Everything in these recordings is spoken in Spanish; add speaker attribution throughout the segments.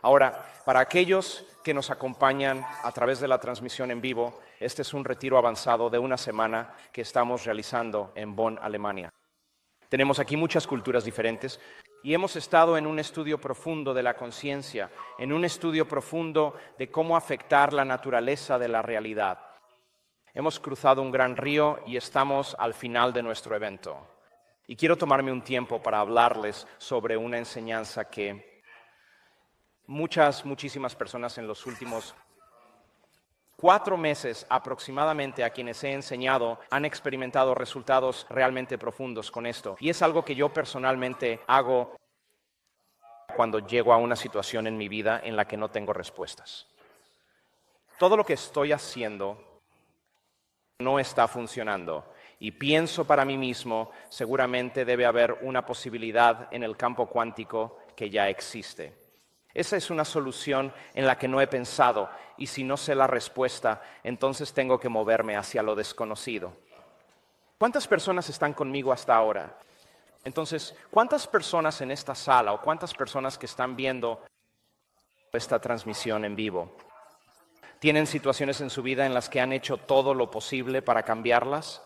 Speaker 1: Ahora, para aquellos que nos acompañan a través de la transmisión en vivo, este es un retiro avanzado de una semana que estamos realizando en Bonn, Alemania. Tenemos aquí muchas culturas diferentes y hemos estado en un estudio profundo de la conciencia, en un estudio profundo de cómo afectar la naturaleza de la realidad. Hemos cruzado un gran río y estamos al final de nuestro evento. Y quiero tomarme un tiempo para hablarles sobre una enseñanza que muchísimas personas en los últimos 4 meses aproximadamente a quienes he enseñado han experimentado resultados realmente profundos con esto. Y es algo que yo personalmente hago cuando llego a una situación en mi vida en la que no tengo respuestas. Todo lo que estoy haciendo no está funcionando y pienso para mí mismo, seguramente debe haber una posibilidad en el campo cuántico que ya existe. Esa es una solución en la que no he pensado y si no sé la respuesta, entonces tengo que moverme hacia lo desconocido. ¿Cuántas personas están conmigo hasta ahora? Entonces, ¿cuántas personas en esta sala o cuántas personas que están viendo esta transmisión en vivo tienen situaciones en su vida en las que han hecho todo lo posible para cambiarlas?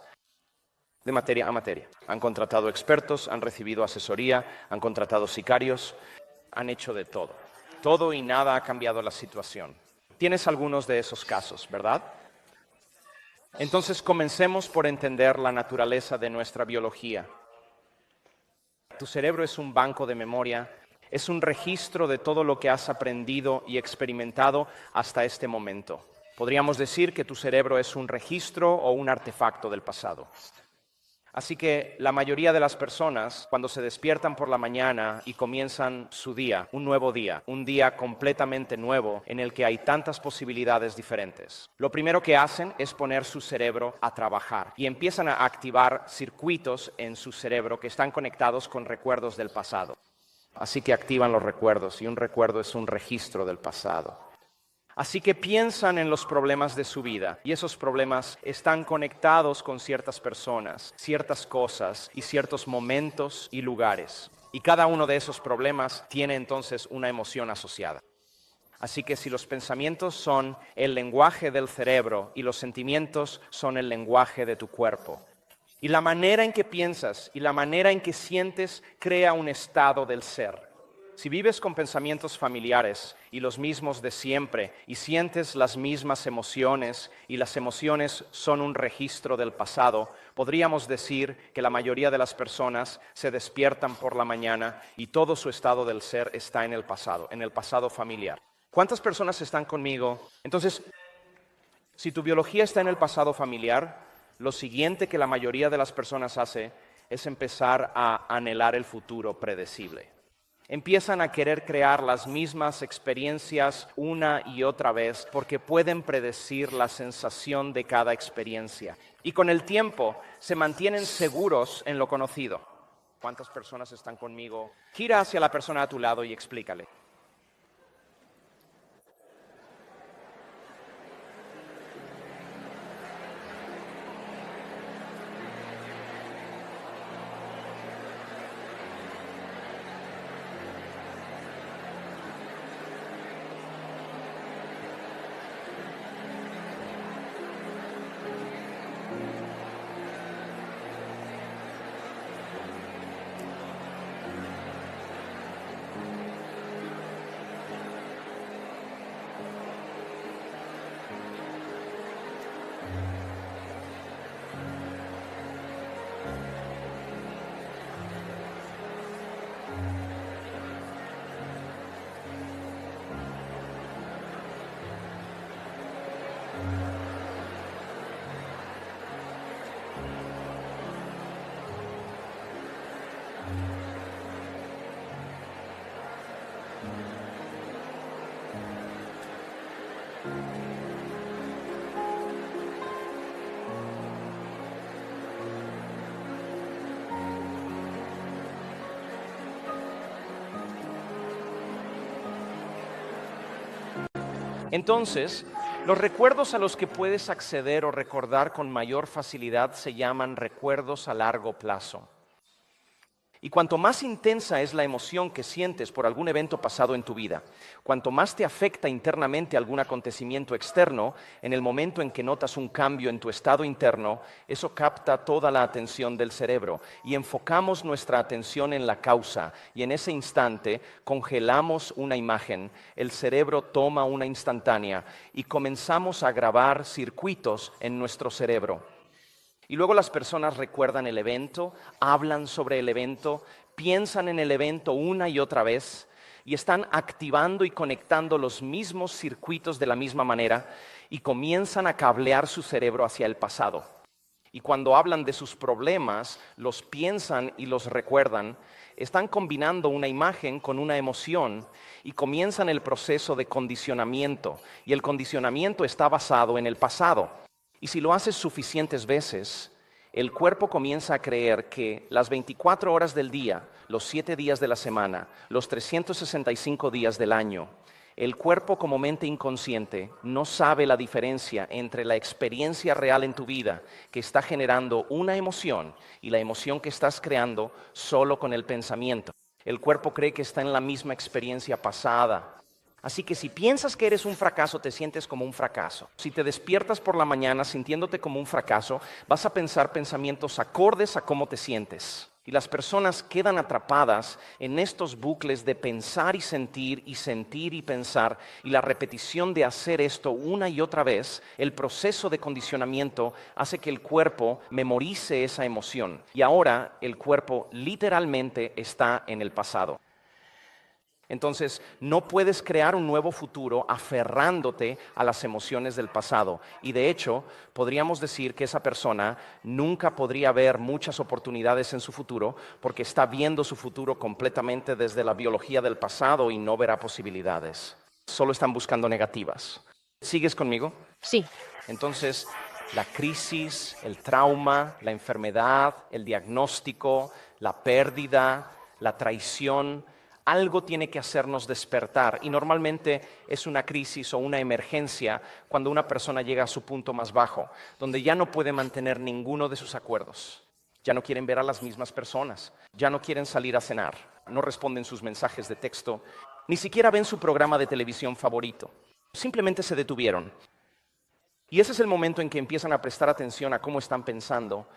Speaker 1: De materia a materia. Han contratado expertos, han recibido asesoría, han contratado sicarios, han hecho de todo. Todo y nada ha cambiado la situación. Tienes algunos de esos casos, ¿verdad? Entonces comencemos por entender la naturaleza de nuestra biología. Tu cerebro es un banco de memoria, es un registro de todo lo que has aprendido y experimentado hasta este momento. Podríamos decir que tu cerebro es un registro o un artefacto del pasado. Así que la mayoría de las personas, cuando se despiertan por la mañana y comienzan su día, un nuevo día, un día completamente nuevo en el que hay tantas posibilidades diferentes, lo primero que hacen es poner su cerebro a trabajar y empiezan a activar circuitos en su cerebro que están conectados con recuerdos del pasado. Así que activan los recuerdos y un recuerdo es un registro del pasado. Así que piensan en los problemas de su vida y esos problemas están conectados con ciertas personas, ciertas cosas y ciertos momentos y lugares. Y cada uno de esos problemas tiene entonces una emoción asociada. Así que si los pensamientos son el lenguaje del cerebro y los sentimientos son el lenguaje de tu cuerpo, y la manera en que piensas y la manera en que sientes crea un estado del ser. Si vives con pensamientos familiares y los mismos de siempre y sientes las mismas emociones y las emociones son un registro del pasado, podríamos decir que la mayoría de las personas se despiertan por la mañana y todo su estado del ser está en el pasado familiar. ¿Cuántas personas están conmigo? Entonces, si tu biología está en el pasado familiar, lo siguiente que la mayoría de las personas hace es empezar a anhelar el futuro predecible. Empiezan a querer crear las mismas experiencias una y otra vez porque pueden predecir la sensación de cada experiencia. Y con el tiempo se mantienen seguros en lo conocido. ¿Cuántas personas están conmigo? Gira hacia la persona a tu lado y explícale. Entonces, los recuerdos a los que puedes acceder o recordar con mayor facilidad se llaman recuerdos a largo plazo. Y cuanto más intensa es la emoción que sientes por algún evento pasado en tu vida, cuanto más te afecta internamente algún acontecimiento externo, en el momento en que notas un cambio en tu estado interno, eso capta toda la atención del cerebro y enfocamos nuestra atención en la causa y en ese instante congelamos una imagen, el cerebro toma una instantánea y comenzamos a grabar circuitos en nuestro cerebro. Y luego las personas recuerdan el evento, hablan sobre el evento, piensan en el evento una y otra vez y están activando y conectando los mismos circuitos de la misma manera y comienzan a cablear su cerebro hacia el pasado. Y cuando hablan de sus problemas, los piensan y los recuerdan, están combinando una imagen con una emoción y comienzan el proceso de condicionamiento. Y el condicionamiento está basado en el pasado. Y si lo haces suficientes veces, el cuerpo comienza a creer que las 24 horas del día, los 7 días de la semana, los 365 días del año, el cuerpo como mente inconsciente no sabe la diferencia entre la experiencia real en tu vida que está generando una emoción y la emoción que estás creando solo con el pensamiento. El cuerpo cree que está en la misma experiencia pasada. Así que si piensas que eres un fracaso, te sientes como un fracaso. Si te despiertas por la mañana sintiéndote como un fracaso, vas a pensar pensamientos acordes a cómo te sientes. Y las personas quedan atrapadas en estos bucles de pensar y pensar. Y la repetición de hacer esto una y otra vez, el proceso de condicionamiento hace que el cuerpo memorice esa emoción. Y ahora el cuerpo literalmente está en el pasado. Entonces, no puedes crear un nuevo futuro aferrándote a las emociones del pasado. Y de hecho, podríamos decir que esa persona nunca podría ver muchas oportunidades en su futuro porque está viendo su futuro completamente desde la biología del pasado y no verá posibilidades. Solo están buscando negativas. ¿Sigues conmigo?
Speaker 2: Sí.
Speaker 1: Entonces, la crisis, el trauma, la enfermedad, el diagnóstico, la pérdida, la traición, algo tiene que hacernos despertar y normalmente es una crisis o una emergencia cuando una persona llega a su punto más bajo, donde ya no puede mantener ninguno de sus acuerdos. Ya no quieren ver a las mismas personas, ya no quieren salir a cenar, no responden sus mensajes de texto, ni siquiera ven su programa de televisión favorito. Simplemente se detuvieron. Y ese es el momento en que empiezan a prestar atención a cómo están pensando.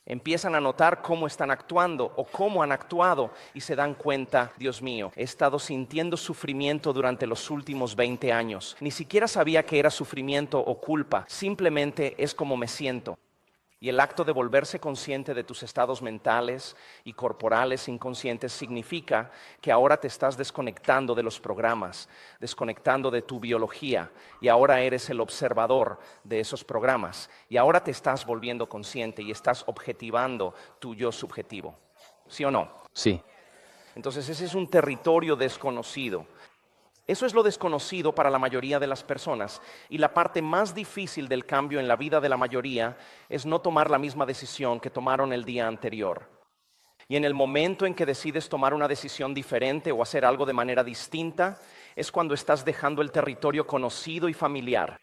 Speaker 1: Empiezan a notar cómo están actuando o cómo han actuado y se dan cuenta, Dios mío, he estado sintiendo sufrimiento durante los últimos 20 años. Ni siquiera sabía que era sufrimiento o culpa, simplemente es como me siento. Y el acto de volverse consciente de tus estados mentales y corporales inconscientes significa que ahora te estás desconectando de los programas, desconectando de tu biología y ahora eres el observador de esos programas. Y ahora te estás volviendo consciente y estás objetivando tu yo subjetivo. ¿Sí o no?
Speaker 3: Sí.
Speaker 1: Entonces ese es un territorio desconocido. Eso es lo desconocido para la mayoría de las personas y la parte más difícil del cambio en la vida de la mayoría es no tomar la misma decisión que tomaron el día anterior. Y en el momento en que decides tomar una decisión diferente o hacer algo de manera distinta, es cuando estás dejando el territorio conocido y familiar.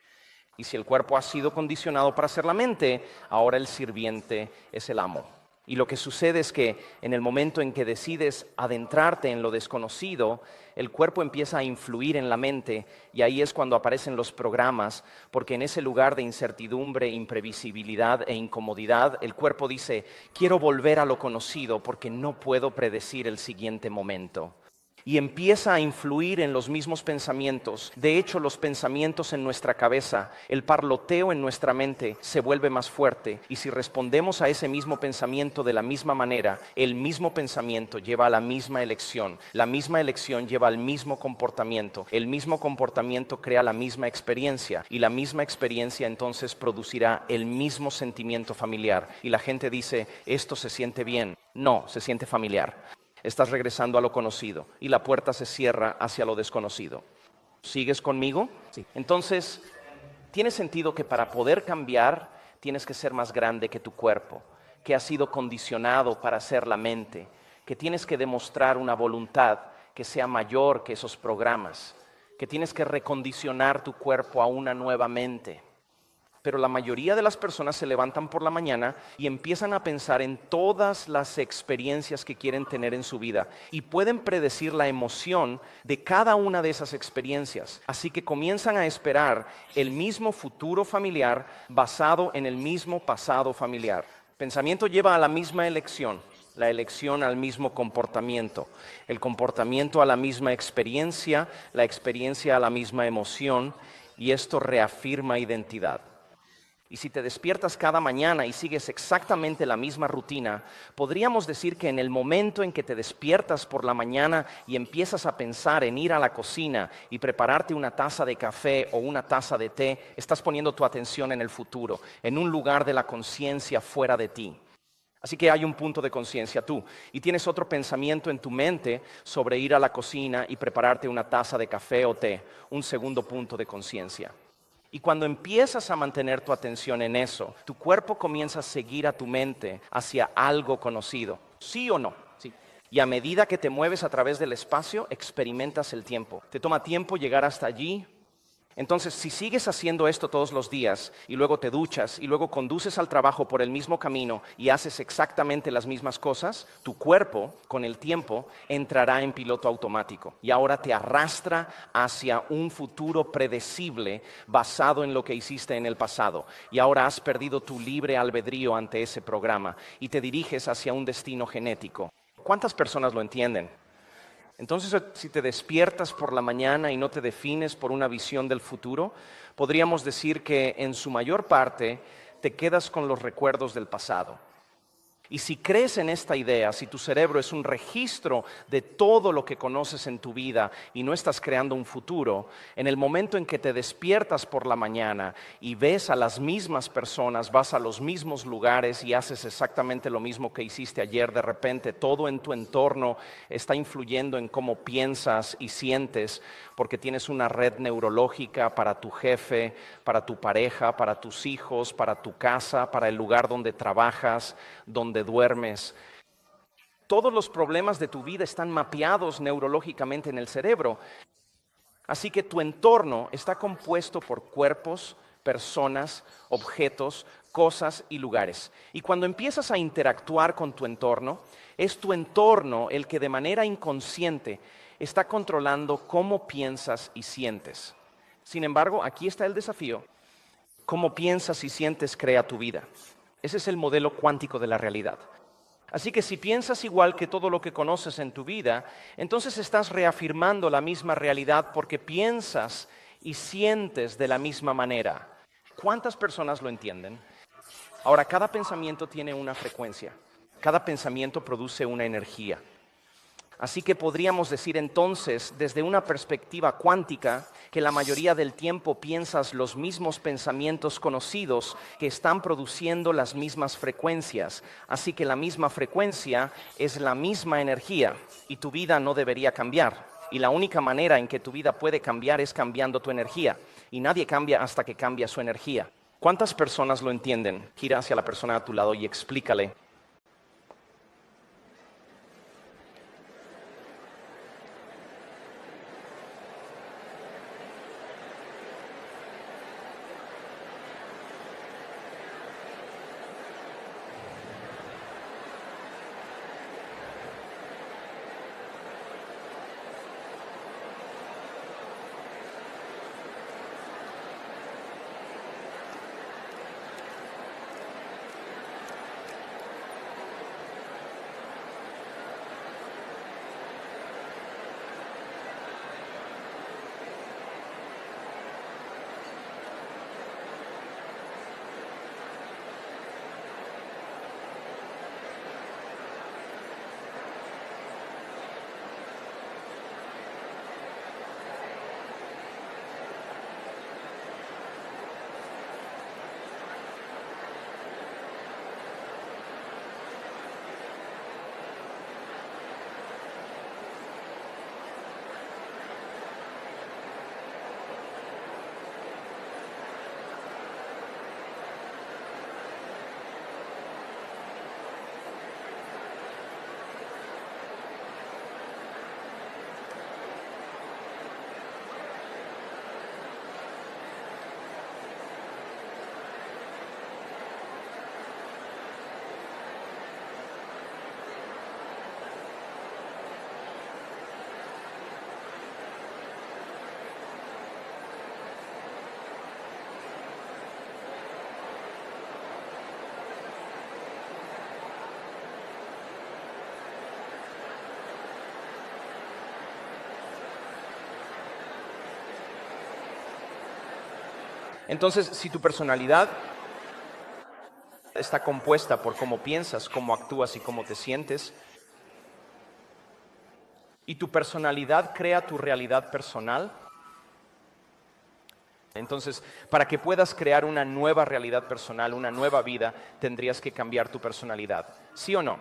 Speaker 1: Y si el cuerpo ha sido condicionado para ser la mente, ahora el sirviente es el amo. Y lo que sucede es que en el momento en que decides adentrarte en lo desconocido, el cuerpo empieza a influir en la mente y ahí es cuando aparecen los programas, porque en ese lugar de incertidumbre, imprevisibilidad e incomodidad, el cuerpo dice, quiero volver a lo conocido porque no puedo predecir el siguiente momento. Y empieza a influir en los mismos pensamientos. De hecho, los pensamientos en nuestra cabeza, el parloteo en nuestra mente se vuelve más fuerte. Y si respondemos a ese mismo pensamiento de la misma manera, el mismo pensamiento lleva a la misma elección. La misma elección lleva al mismo comportamiento. El mismo comportamiento crea la misma experiencia. Y la misma experiencia entonces producirá el mismo sentimiento familiar. Y la gente dice, esto se siente bien. No, se siente familiar. Estás regresando a lo conocido y la puerta se cierra hacia lo desconocido. ¿Sigues conmigo?
Speaker 3: Sí.
Speaker 1: Entonces, tiene sentido que para poder cambiar tienes que ser más grande que tu cuerpo, que has sido condicionado para ser la mente, que tienes que demostrar una voluntad que sea mayor que esos programas, que tienes que recondicionar tu cuerpo a una nueva mente. Pero la mayoría de las personas se levantan por la mañana y empiezan a pensar en todas las experiencias que quieren tener en su vida y pueden predecir la emoción de cada una de esas experiencias. Así que comienzan a esperar el mismo futuro familiar basado en el mismo pasado familiar. Pensamiento lleva a la misma elección, la elección al mismo comportamiento, el comportamiento a la misma experiencia, la experiencia a la misma emoción, y esto reafirma identidad. Y si te despiertas cada mañana y sigues exactamente la misma rutina, podríamos decir que en el momento en que te despiertas por la mañana y empiezas a pensar en ir a la cocina y prepararte una taza de café o una taza de té, estás poniendo tu atención en el futuro, en un lugar de la conciencia fuera de ti. Así que hay un punto de conciencia tú y tienes otro pensamiento en tu mente sobre ir a la cocina y prepararte una taza de café o té, un segundo punto de conciencia. Y cuando empiezas a mantener tu atención en eso, tu cuerpo comienza a seguir a tu mente hacia algo conocido. ¿Sí o no? Sí. Y a medida que te mueves a través del espacio, experimentas el tiempo. Te toma tiempo llegar hasta allí. Entonces, si sigues haciendo esto todos los días y luego te duchas y luego conduces al trabajo por el mismo camino y haces exactamente las mismas cosas, tu cuerpo, con el tiempo, entrará en piloto automático y ahora te arrastra hacia un futuro predecible basado en lo que hiciste en el pasado. Y ahora has perdido tu libre albedrío ante ese programa y te diriges hacia un destino genético. ¿Cuántas personas lo entienden? Entonces, si te despiertas por la mañana y no te defines por una visión del futuro, podríamos decir que en su mayor parte te quedas con los recuerdos del pasado. Y si crees en esta idea, si tu cerebro es un registro de todo lo que conoces en tu vida y no estás creando un futuro, en el momento en que te despiertas por la mañana y ves a las mismas personas, vas a los mismos lugares y haces exactamente lo mismo que hiciste ayer, de repente todo en tu entorno está influyendo en cómo piensas y sientes, porque tienes una red neurológica para tu jefe, para tu pareja, para tus hijos, para tu casa, para el lugar donde trabajas, donde duermes. Todos los problemas de tu vida están mapeados neurológicamente en el cerebro. Así que tu entorno está compuesto por cuerpos, personas, objetos, cosas y lugares. Y cuando empiezas a interactuar con tu entorno, es tu entorno el que de manera inconsciente está controlando cómo piensas y sientes. Sin embargo, aquí está el desafío. Cómo piensas y sientes crea tu vida. Ese es el modelo cuántico de la realidad. Así que si piensas igual que todo lo que conoces en tu vida, entonces estás reafirmando la misma realidad porque piensas y sientes de la misma manera. ¿Cuántas personas lo entienden? Ahora, cada pensamiento tiene una frecuencia. Cada pensamiento produce una energía. Así que podríamos decir entonces, desde una perspectiva cuántica, que la mayoría del tiempo piensas los mismos pensamientos conocidos que están produciendo las mismas frecuencias. Así que la misma frecuencia es la misma energía y tu vida no debería cambiar. Y la única manera en que tu vida puede cambiar es cambiando tu energía. Y nadie cambia hasta que cambia su energía. ¿Cuántas personas lo entienden? Gira hacia la persona a tu lado y explícale. Entonces, si tu personalidad está compuesta por cómo piensas, cómo actúas y cómo te sientes, y tu personalidad crea tu realidad personal, entonces, para que puedas crear una nueva realidad personal, una nueva vida, tendrías que cambiar tu personalidad. ¿Sí o no?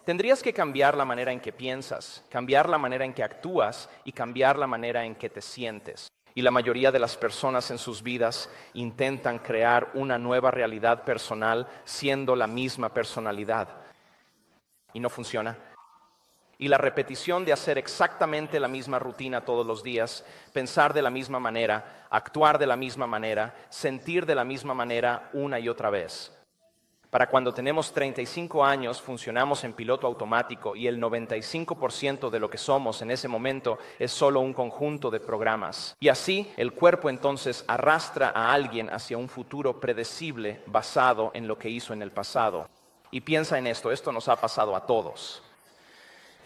Speaker 1: Tendrías que cambiar la manera en que piensas, cambiar la manera en que actúas y cambiar la manera en que te sientes. Y la mayoría de las personas en sus vidas intentan crear una nueva realidad personal siendo la misma personalidad. Y no funciona. Y la repetición de hacer exactamente la misma rutina todos los días, pensar de la misma manera, actuar de la misma manera, sentir de la misma manera una y otra vez. Para cuando tenemos 35 años funcionamos en piloto automático y el 95% de lo que somos en ese momento es solo un conjunto de programas. Y así el cuerpo entonces arrastra a alguien hacia un futuro predecible basado en lo que hizo en el pasado. Y piensa en esto nos ha pasado a todos.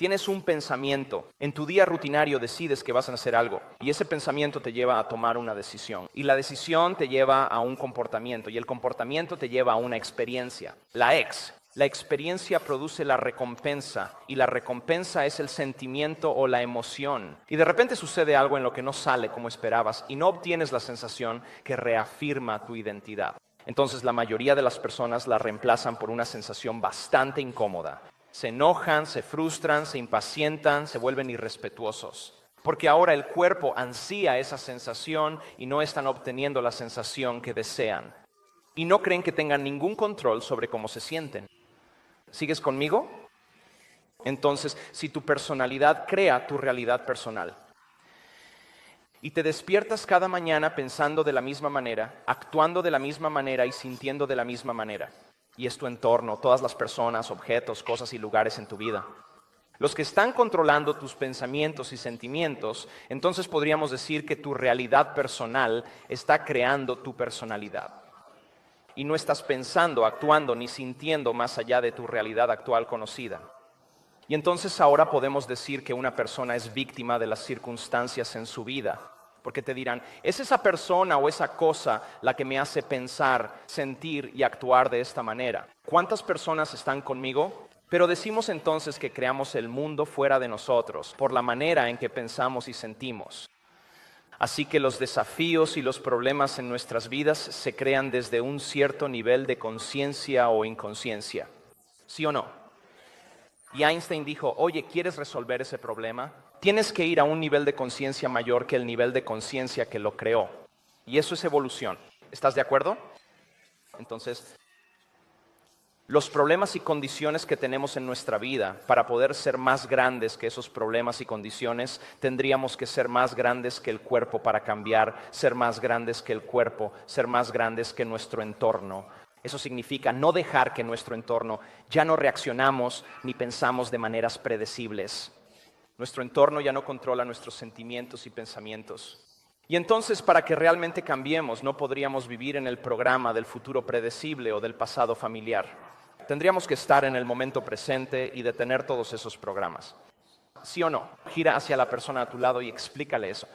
Speaker 1: Tienes un pensamiento, en tu día rutinario decides que vas a hacer algo y ese pensamiento te lleva a tomar una decisión y la decisión te lleva a un comportamiento y el comportamiento te lleva a una experiencia. La experiencia produce la recompensa y la recompensa es el sentimiento o la emoción. Y de repente sucede algo en lo que no sale como esperabas y no obtienes la sensación que reafirma tu identidad. Entonces la mayoría de las personas la reemplazan por una sensación bastante incómoda. Se enojan, se frustran, se impacientan, se vuelven irrespetuosos. Porque ahora el cuerpo ansía esa sensación y no están obteniendo la sensación que desean. Y no creen que tengan ningún control sobre cómo se sienten. ¿Sigues conmigo? Entonces, si tu personalidad crea tu realidad personal y te despiertas cada mañana pensando de la misma manera, actuando de la misma manera y sintiendo de la misma manera, y es tu entorno, todas las personas, objetos, cosas y lugares en tu vida, los que están controlando tus pensamientos y sentimientos, entonces podríamos decir que tu realidad personal está creando tu personalidad. Y no estás pensando, actuando ni sintiendo más allá de tu realidad actual conocida. Y entonces ahora podemos decir que una persona es víctima de las circunstancias en su vida. Porque te dirán, ¿es esa persona o esa cosa la que me hace pensar, sentir y actuar de esta manera? ¿Cuántas personas están conmigo? Pero decimos entonces que creamos el mundo fuera de nosotros, por la manera en que pensamos y sentimos. Así que los desafíos y los problemas en nuestras vidas se crean desde un cierto nivel de conciencia o inconsciencia. ¿Sí o no? Y Einstein dijo, oye, ¿quieres resolver ese problema? Tienes que ir a un nivel de conciencia mayor que el nivel de conciencia que lo creó. Y eso es evolución. ¿Estás de acuerdo? Entonces, los problemas y condiciones que tenemos en nuestra vida, para poder ser más grandes que esos problemas y condiciones, tendríamos que ser más grandes que el cuerpo para cambiar, ser más grandes que el cuerpo, ser más grandes que nuestro entorno. Eso significa no dejar que nuestro entorno ya no reaccionamos ni pensamos de maneras predecibles. Nuestro entorno ya no controla nuestros sentimientos y pensamientos. Y entonces, para que realmente cambiemos, no podríamos vivir en el programa del futuro predecible o del pasado familiar. Tendríamos que estar en el momento presente y detener todos esos programas. ¿Sí o no? Gira hacia la persona a tu lado y explícale eso.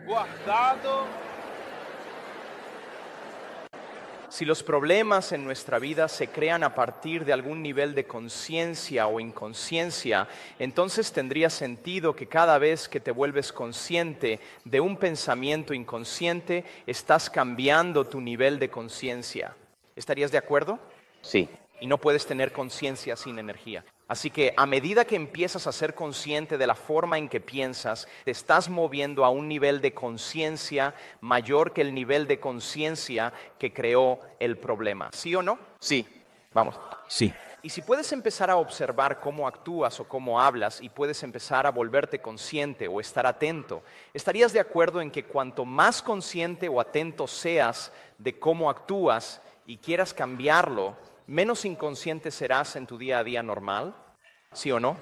Speaker 2: guardado.
Speaker 1: Si los problemas en nuestra vida se crean a partir de algún nivel de conciencia o inconsciencia, entonces tendría sentido que cada vez que te vuelves consciente de un pensamiento inconsciente, estás cambiando tu nivel de conciencia. ¿Estarías de acuerdo?
Speaker 3: Sí,
Speaker 1: Y no puedes tener conciencia sin energía. Así que a medida que empiezas a ser consciente de la forma en que piensas, te estás moviendo a un nivel de conciencia mayor que el nivel de conciencia que creó el problema. ¿Sí o no?
Speaker 3: sí,
Speaker 1: Vamos.
Speaker 3: sí.
Speaker 1: Y si puedes empezar a observar cómo actúas o cómo hablas y puedes empezar a volverte consciente o estar atento, ¿estarías de acuerdo en que cuanto más consciente o atento seas de cómo actúas y quieras cambiarlo, menos inconsciente serás en tu día a día normal? ¿Sí o no?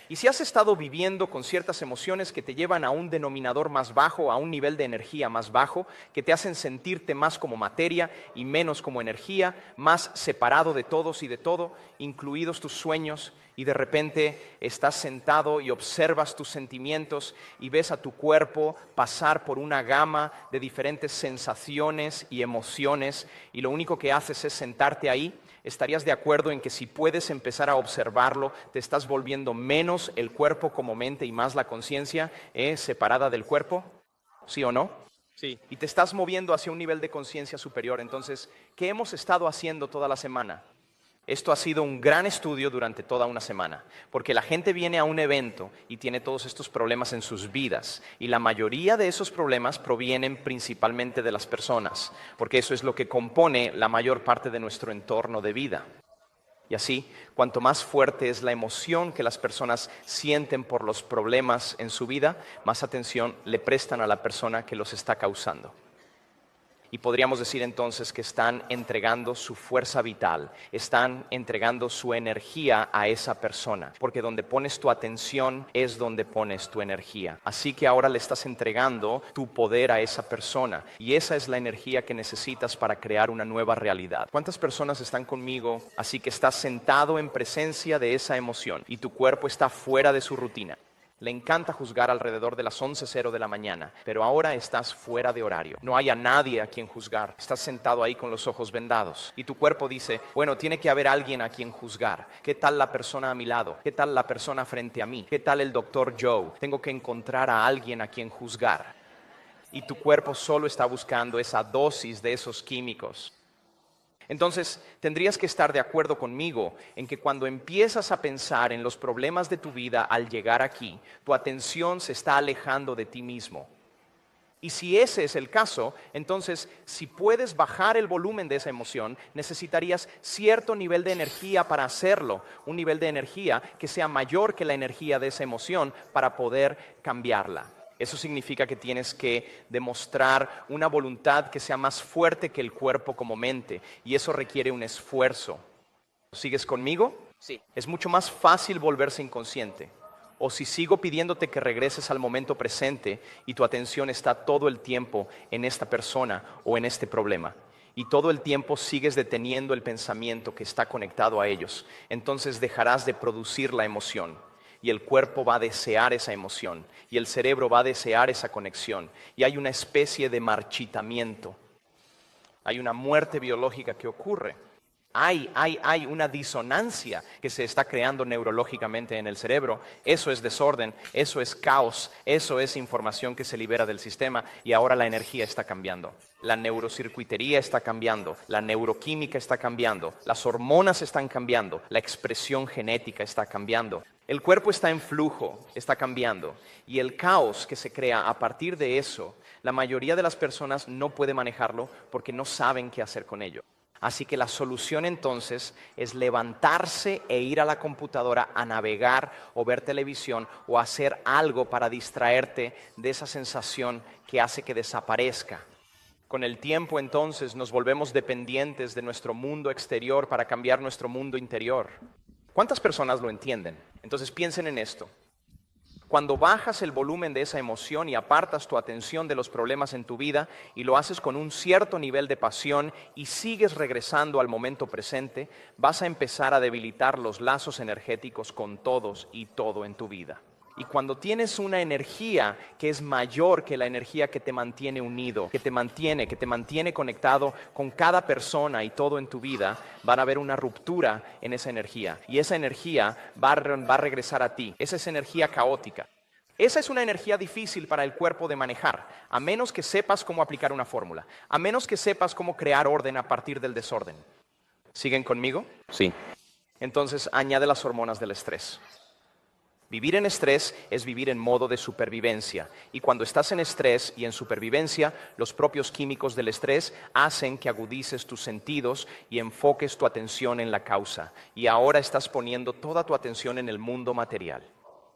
Speaker 1: Y si has estado viviendo con ciertas emociones que te llevan a un denominador más bajo, a un nivel de energía más bajo, que te hacen sentirte más como materia y menos como energía, más separado de todos y de todo, incluidos tus sueños, y de repente estás sentado y observas tus sentimientos y ves a tu cuerpo pasar por una gama de diferentes sensaciones y emociones, y lo único que haces es sentarte ahí. ¿Estarías de acuerdo en que si puedes empezar a observarlo, te estás volviendo menos el cuerpo como mente y más la conciencia separada del cuerpo? ¿Sí o no?
Speaker 2: Sí.
Speaker 1: Y te estás moviendo hacia un nivel de conciencia superior. Entonces, ¿qué hemos estado haciendo toda la semana? Esto ha sido un gran estudio durante toda una semana, porque la gente viene a un evento y tiene todos estos problemas en sus vidas, y la mayoría de esos problemas provienen principalmente de las personas, porque eso es lo que compone la mayor parte de nuestro entorno de vida. Y así, cuanto más fuerte es la emoción que las personas sienten por los problemas en su vida, más atención le prestan a la persona que los está causando. Y podríamos decir entonces que están entregando su fuerza vital, están entregando su energía a esa persona, porque donde pones tu atención es donde pones tu energía. Así que ahora le estás entregando tu poder a esa persona, y esa es la energía que necesitas para crear una nueva realidad. ¿Cuántas personas están conmigo? Así que estás sentado en presencia de esa emoción y tu cuerpo está fuera de su rutina. Le encanta juzgar alrededor de las 11:00 de la mañana, pero ahora estás fuera de horario. No hay a nadie a quien juzgar. Estás sentado ahí con los ojos vendados. Y tu cuerpo dice, bueno, tiene que haber alguien a quien juzgar. ¿Qué tal la persona a mi lado? ¿Qué tal la persona frente a mí? ¿Qué tal el doctor Joe? Tengo que encontrar a alguien a quien juzgar. Y tu cuerpo solo está buscando esa dosis de esos químicos. Entonces, tendrías que estar de acuerdo conmigo en que cuando empiezas a pensar en los problemas de tu vida al llegar aquí, tu atención se está alejando de ti mismo. Y si ese es el caso, entonces, si puedes bajar el volumen de esa emoción, necesitarías cierto nivel de energía para hacerlo, un nivel de energía que sea mayor que la energía de esa emoción para poder cambiarla. Eso significa que tienes que demostrar una voluntad que sea más fuerte que el cuerpo como mente, y eso requiere un esfuerzo. ¿Sigues conmigo?
Speaker 3: Sí.
Speaker 1: Es mucho más fácil volverse inconsciente. O si sigo pidiéndote que regreses al momento presente y tu atención está todo el tiempo en esta persona o en este problema, y todo el tiempo sigues deteniendo el pensamiento que está conectado a ellos, entonces dejarás de producir la emoción. Y el cuerpo va a desear esa emoción, y el cerebro va a desear esa conexión, y hay una especie de marchitamiento, hay una muerte biológica que ocurre. Hay una disonancia que se está creando neurológicamente en el cerebro. Eso es desorden, eso es caos, eso es información que se libera del sistema, y ahora la energía está cambiando. La neurocircuitería está cambiando, la neuroquímica está cambiando, las hormonas están cambiando, la expresión genética está cambiando. El cuerpo está en flujo, está cambiando, y el caos que se crea a partir de eso, la mayoría de las personas no puede manejarlo porque no saben qué hacer con ello. Así que la solución entonces es levantarse e ir a la computadora a navegar o ver televisión o hacer algo para distraerte de esa sensación que hace que desaparezca. Con el tiempo entonces nos volvemos dependientes de nuestro mundo exterior para cambiar nuestro mundo interior. ¿Cuántas personas lo entienden? Entonces piensen en esto. Cuando bajas el volumen de esa emoción y apartas tu atención de los problemas en tu vida y lo haces con un cierto nivel de pasión y sigues regresando al momento presente, vas a empezar a debilitar los lazos energéticos con todos y todo en tu vida. Y cuando tienes una energía que es mayor que la energía que te mantiene unido, que te mantiene conectado con cada persona y todo en tu vida, van a haber una ruptura en esa energía. Y esa energía va a regresar a ti. Esa es energía caótica. Esa es una energía difícil para el cuerpo de manejar, a menos que sepas cómo aplicar una fórmula, a menos que sepas cómo crear orden a partir del desorden. ¿Siguen conmigo?
Speaker 2: Sí.
Speaker 1: Entonces añade las hormonas del estrés. Vivir en estrés es vivir en modo de supervivencia. Y cuando estás en estrés y en supervivencia, los propios químicos del estrés hacen que agudices tus sentidos y enfoques tu atención en la causa. Y ahora estás poniendo toda tu atención en el mundo material.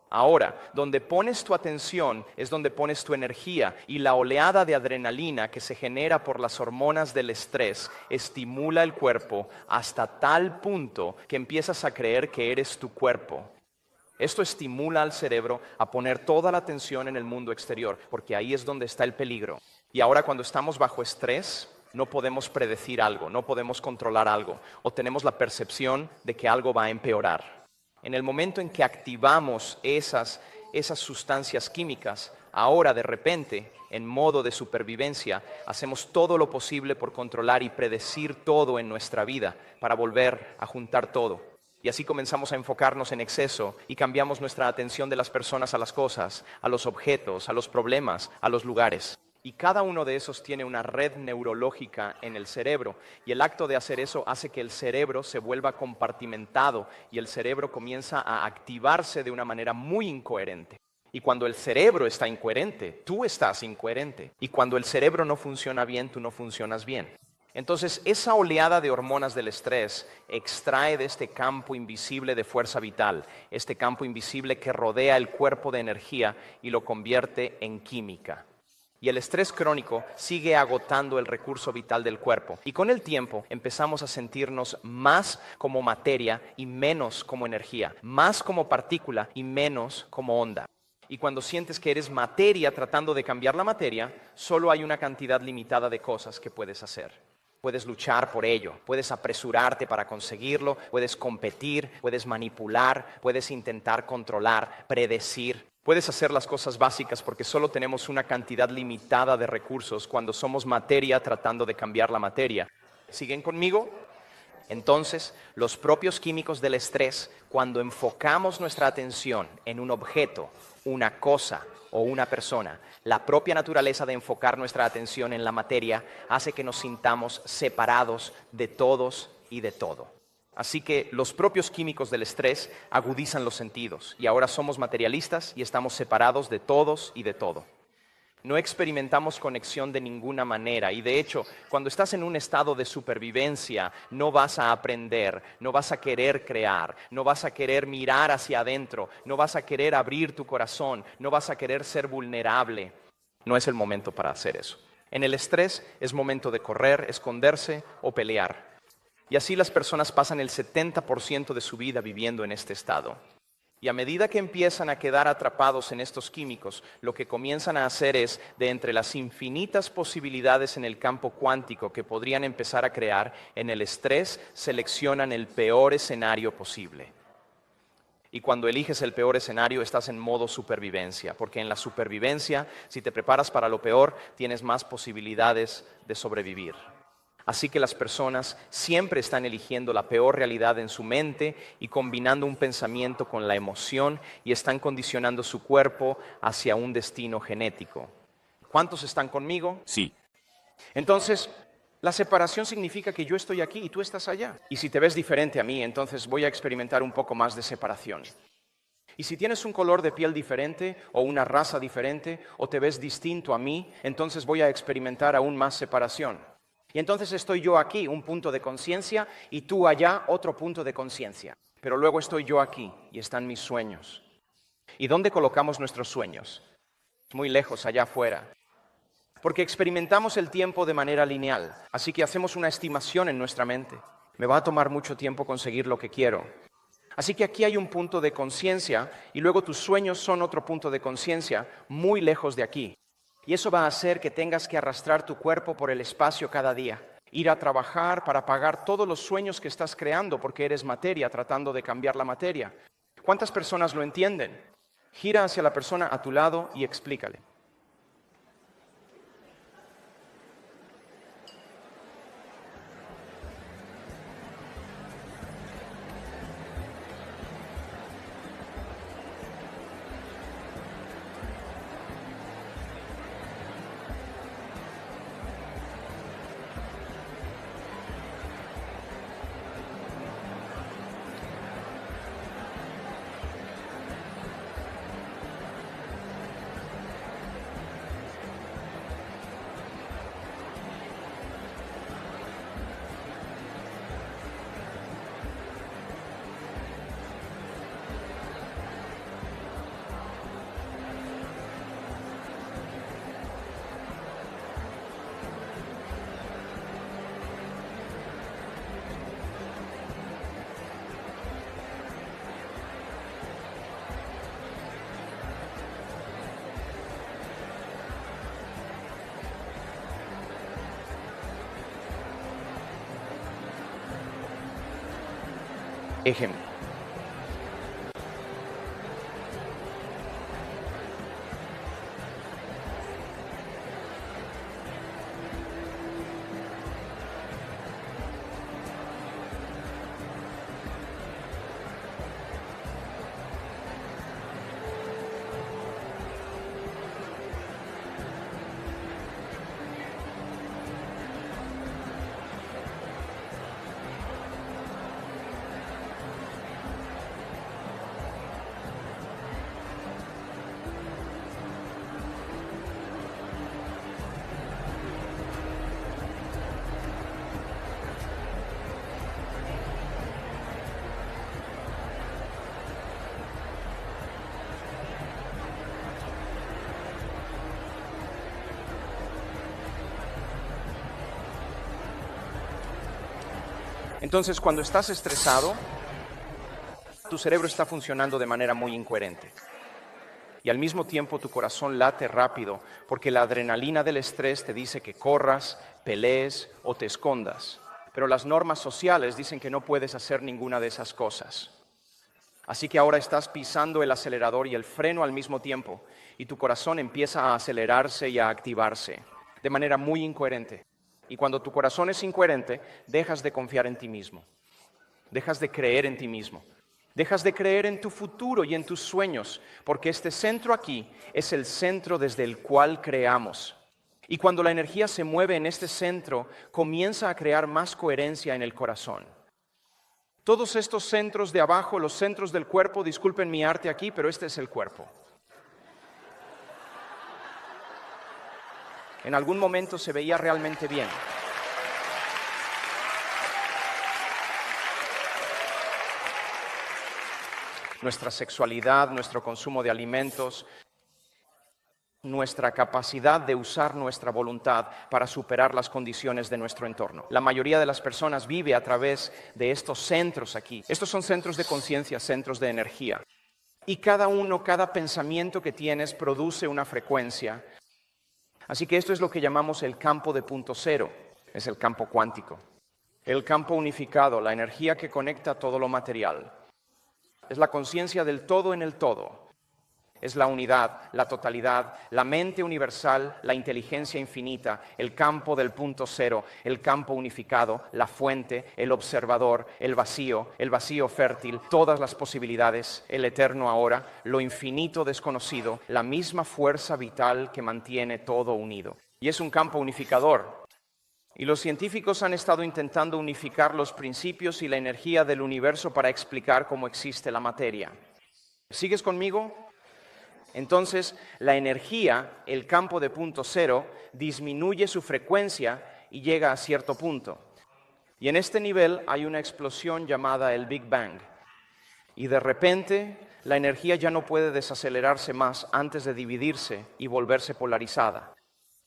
Speaker 1: Ahora, donde pones tu atención es donde pones tu energía, y la oleada de adrenalina que se genera por las hormonas del estrés estimula el cuerpo hasta tal punto que empiezas a creer que eres tu cuerpo. Esto estimula al cerebro a poner toda la atención en el mundo exterior, porque ahí es donde está el peligro. Y ahora cuando estamos bajo estrés, no podemos predecir algo, no podemos controlar algo, o tenemos la percepción de que algo va a empeorar. En el momento en que activamos esas sustancias químicas, ahora de repente, en modo de supervivencia, hacemos todo lo posible por controlar y predecir todo en nuestra vida para volver a juntar todo. Y así comenzamos a enfocarnos en exceso y cambiamos nuestra atención de las personas a las cosas, a los objetos, a los problemas, a los lugares. Y cada uno de esos tiene una red neurológica en el cerebro. Y el acto de hacer eso hace que el cerebro se vuelva compartimentado y el cerebro comienza a activarse de una manera muy incoherente. Y cuando el cerebro está incoherente, tú estás incoherente. Y cuando el cerebro no funciona bien, tú no funcionas bien. Entonces, esa oleada de hormonas del estrés extrae de este campo invisible de fuerza vital, este campo invisible que rodea el cuerpo de energía y lo convierte en química. Y el estrés crónico sigue agotando el recurso vital del cuerpo. Y con el tiempo empezamos a sentirnos más como materia y menos como energía, más como partícula y menos como onda. Y cuando sientes que eres materia tratando de cambiar la materia, solo hay una cantidad limitada de cosas que puedes hacer. Puedes luchar por ello, puedes apresurarte para conseguirlo, puedes competir, puedes manipular, puedes intentar controlar, predecir. Puedes hacer las cosas básicas porque solo tenemos una cantidad limitada de recursos cuando somos materia tratando de cambiar la materia. ¿Siguen conmigo? Entonces, los propios químicos del estrés, cuando enfocamos nuestra atención en un objeto, una cosa o una persona, la propia naturaleza de enfocar nuestra atención en la materia hace que nos sintamos separados de todos y de todo. Así que los propios químicos del estrés agudizan los sentidos y ahora somos materialistas y estamos separados de todos y de todo. No experimentamos conexión de ninguna manera y de hecho, cuando estás en un estado de supervivencia, no vas a aprender, no vas a querer crear, no vas a querer mirar hacia adentro, no vas a querer abrir tu corazón, no vas a querer ser vulnerable. No es el momento para hacer eso. En el estrés es momento de correr, esconderse o pelear. Y así las personas pasan el 70% de su vida viviendo en este estado. Y a medida que empiezan a quedar atrapados en estos químicos, lo que comienzan a hacer es, de entre las infinitas posibilidades en el campo cuántico que podrían empezar a crear, en el estrés seleccionan el peor escenario posible. Y cuando eliges el peor escenario, estás en modo supervivencia, porque en la supervivencia, si te preparas para lo peor, tienes más posibilidades de sobrevivir. Así que las personas siempre están eligiendo la peor realidad en su mente y combinando un pensamiento con la emoción y están condicionando su cuerpo hacia un destino genético. ¿Cuántos están conmigo?
Speaker 2: Sí.
Speaker 1: Entonces, la separación significa que yo estoy aquí y tú estás allá. Y si te ves diferente a mí, entonces voy a experimentar un poco más de separación. Y si tienes un color de piel diferente o una raza diferente o te ves distinto a mí, entonces voy a experimentar aún más separación. Y entonces estoy yo aquí, un punto de conciencia, y tú allá, otro punto de conciencia. Pero luego estoy yo aquí y están mis sueños. ¿Y dónde colocamos nuestros sueños? Muy lejos, allá afuera. Porque experimentamos el tiempo de manera lineal, así que hacemos una estimación en nuestra mente. Me va a tomar mucho tiempo conseguir lo que quiero. Así que aquí hay un punto de conciencia y luego tus sueños son otro punto de conciencia muy lejos de aquí. Y eso va a hacer que tengas que arrastrar tu cuerpo por el espacio cada día. Ir a trabajar para pagar todos los sueños que estás creando porque eres materia tratando de cambiar la materia. ¿Cuántas personas lo entienden? Gira hacia la persona a tu lado y explícale. Ejemplo. Entonces, cuando estás estresado, tu cerebro está funcionando de manera muy incoherente. Y al mismo tiempo tu corazón late rápido porque la adrenalina del estrés te dice que corras, pelees o te escondas. Pero las normas sociales dicen que no puedes hacer ninguna de esas cosas. Así que ahora estás pisando el acelerador y el freno al mismo tiempo y tu corazón empieza a acelerarse y a activarse de manera muy incoherente. Y cuando tu corazón es incoherente, dejas de confiar en ti mismo, dejas de creer en ti mismo, dejas de creer en tu futuro y en tus sueños, porque este centro aquí es el centro desde el cual creamos. Y cuando la energía se mueve en este centro, comienza a crear más coherencia en el corazón. Todos estos centros de abajo, los centros del cuerpo, disculpen mi arte aquí, pero este es el cuerpo. En algún momento se veía realmente bien. Nuestra sexualidad, nuestro consumo de alimentos, nuestra capacidad de usar nuestra voluntad para superar las condiciones de nuestro entorno. La mayoría de las personas vive a través de estos centros aquí. Estos son centros de conciencia, centros de energía. Y cada pensamiento que tienes produce una frecuencia. Así que esto es lo que llamamos el campo de punto cero, es el campo cuántico. El campo unificado, la energía que conecta todo lo material. Es la conciencia del todo en el todo. Es la unidad, la totalidad, la mente universal, la inteligencia infinita, el campo del punto cero, el campo unificado, la fuente, el observador, el vacío fértil, todas las posibilidades, el eterno ahora, lo infinito desconocido, la misma fuerza vital que mantiene todo unido. Y es un campo unificador. Y los científicos han estado intentando unificar los principios y la energía del universo para explicar cómo existe la materia. ¿Sigues conmigo? Entonces, la energía, el campo de punto cero, disminuye su frecuencia y llega a cierto punto. Y en este nivel hay una explosión llamada el Big Bang. Y de repente, la energía ya no puede desacelerarse más antes de dividirse y volverse polarizada.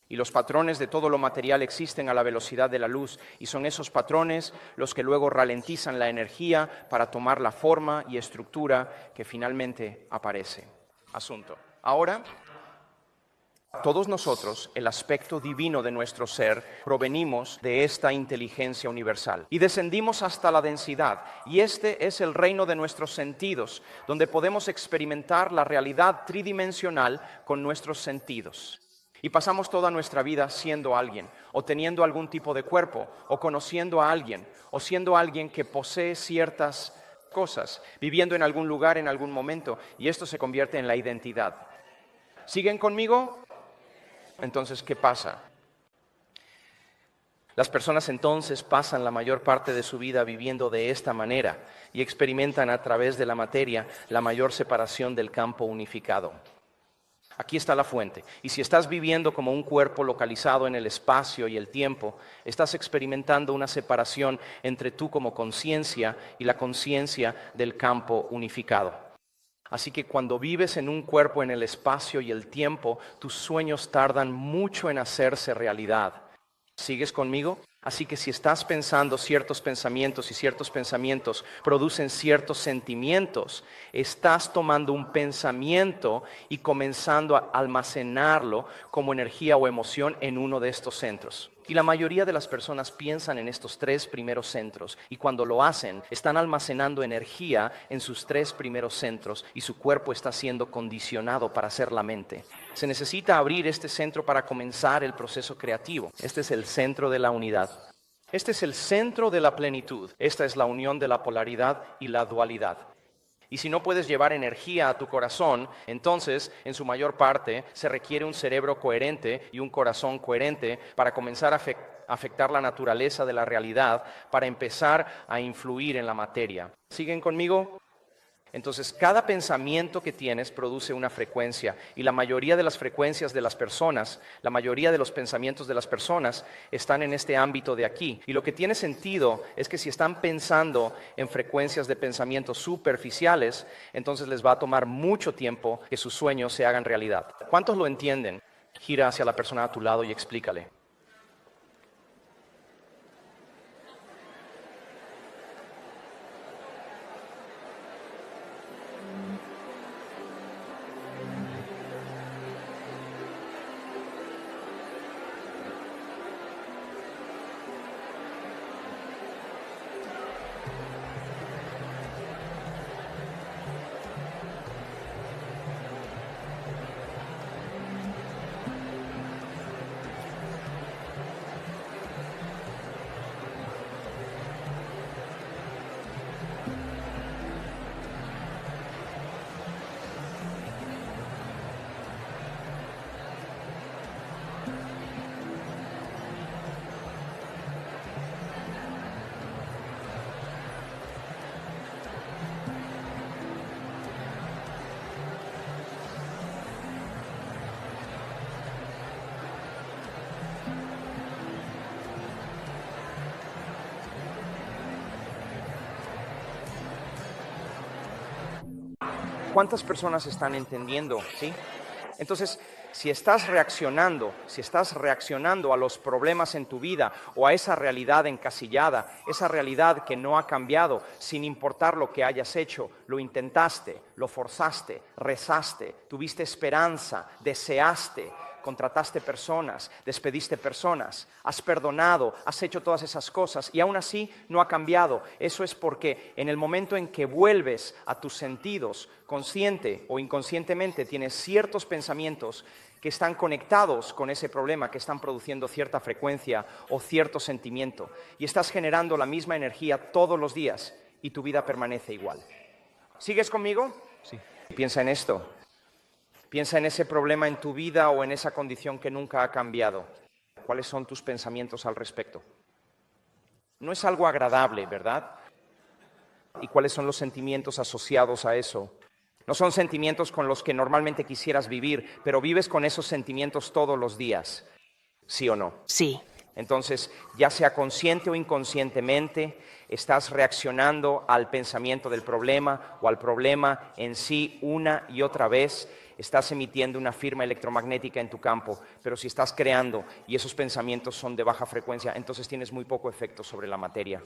Speaker 1: Y los patrones de todo lo material existen a la velocidad de la luz, y son esos patrones los que luego ralentizan la energía para tomar la forma y estructura que finalmente aparece. Asunto. Ahora, Todos nosotros, el aspecto divino de nuestro ser, provenimos de esta inteligencia universal y descendimos hasta la densidad. Y este es el reino de nuestros sentidos, donde podemos experimentar la realidad tridimensional con nuestros sentidos. Y pasamos toda nuestra vida siendo alguien, o teniendo algún tipo de cuerpo, o conociendo a alguien, o siendo alguien que posee ciertas cosas, viviendo en algún lugar en algún momento, y esto se convierte en la identidad. ¿Siguen conmigo? Entonces, ¿qué pasa? Las personas entonces pasan la mayor parte de su vida viviendo de esta manera y experimentan a través de la materia la mayor separación del campo unificado. Aquí está la fuente. Y si estás viviendo como un cuerpo localizado en el espacio y el tiempo, estás experimentando una separación entre tú como conciencia y la conciencia del campo unificado. Así que cuando vives en un cuerpo en el espacio y el tiempo, tus sueños tardan mucho en hacerse realidad. ¿Sigues conmigo? Así que si estás pensando ciertos pensamientos y ciertos pensamientos producen ciertos sentimientos, estás tomando un pensamiento y comenzando a almacenarlo como energía o emoción en uno de estos centros. Y la mayoría de las personas piensan en estos 3 primeros centros y cuando lo hacen están almacenando energía en sus 3 primeros centros y su cuerpo está siendo condicionado para ser la mente. Se necesita abrir este centro para comenzar el proceso creativo. Este es el centro de la unidad. Este es el centro de la plenitud. Esta es la unión de la polaridad y la dualidad. Y si no puedes llevar energía a tu corazón, entonces, en su mayor parte, se requiere un cerebro coherente y un corazón coherente para comenzar a afectar la naturaleza de la realidad, para empezar a influir en la materia. ¿Siguen conmigo? Entonces, cada pensamiento que tienes produce una frecuencia y la mayoría de las frecuencias de las personas, la mayoría de los pensamientos de las personas están en este ámbito de aquí. Y lo que tiene sentido es que si están pensando en frecuencias de pensamientos superficiales, entonces les va a tomar mucho tiempo que sus sueños se hagan realidad. ¿Cuántos lo entienden? Gira hacia la persona a tu lado y explícale. ¿Cuántas personas están entendiendo? ¿Sí? Entonces, si estás reaccionando a los problemas en tu vida o a esa realidad encasillada, esa realidad que no ha cambiado, sin importar lo que hayas hecho, lo intentaste, lo forzaste, rezaste, tuviste esperanza, deseaste, contrataste personas, despediste personas, has perdonado, has hecho todas esas cosas y aún así no ha cambiado. Eso es porque en el momento en que vuelves a tus sentidos, consciente o inconscientemente, tienes ciertos pensamientos que están conectados con ese problema, que están produciendo cierta frecuencia o cierto sentimiento y estás generando la misma energía todos los días y tu vida permanece igual. ¿Sigues conmigo? Sí. Piensa en esto. Piensa en ese problema en tu vida o en esa condición que nunca ha cambiado. ¿Cuáles son tus pensamientos al respecto? No es algo agradable, ¿verdad? ¿Y cuáles son los sentimientos asociados a eso? No son sentimientos con los que normalmente quisieras vivir, pero vives con esos sentimientos todos los días. ¿Sí o no?
Speaker 2: Sí.
Speaker 1: Entonces, ya sea consciente o inconscientemente, estás reaccionando al pensamiento del problema o al problema en sí una y otra vez. Estás emitiendo una firma electromagnética en tu campo, pero si estás creando y esos pensamientos son de baja frecuencia, entonces tienes muy poco efecto sobre la materia.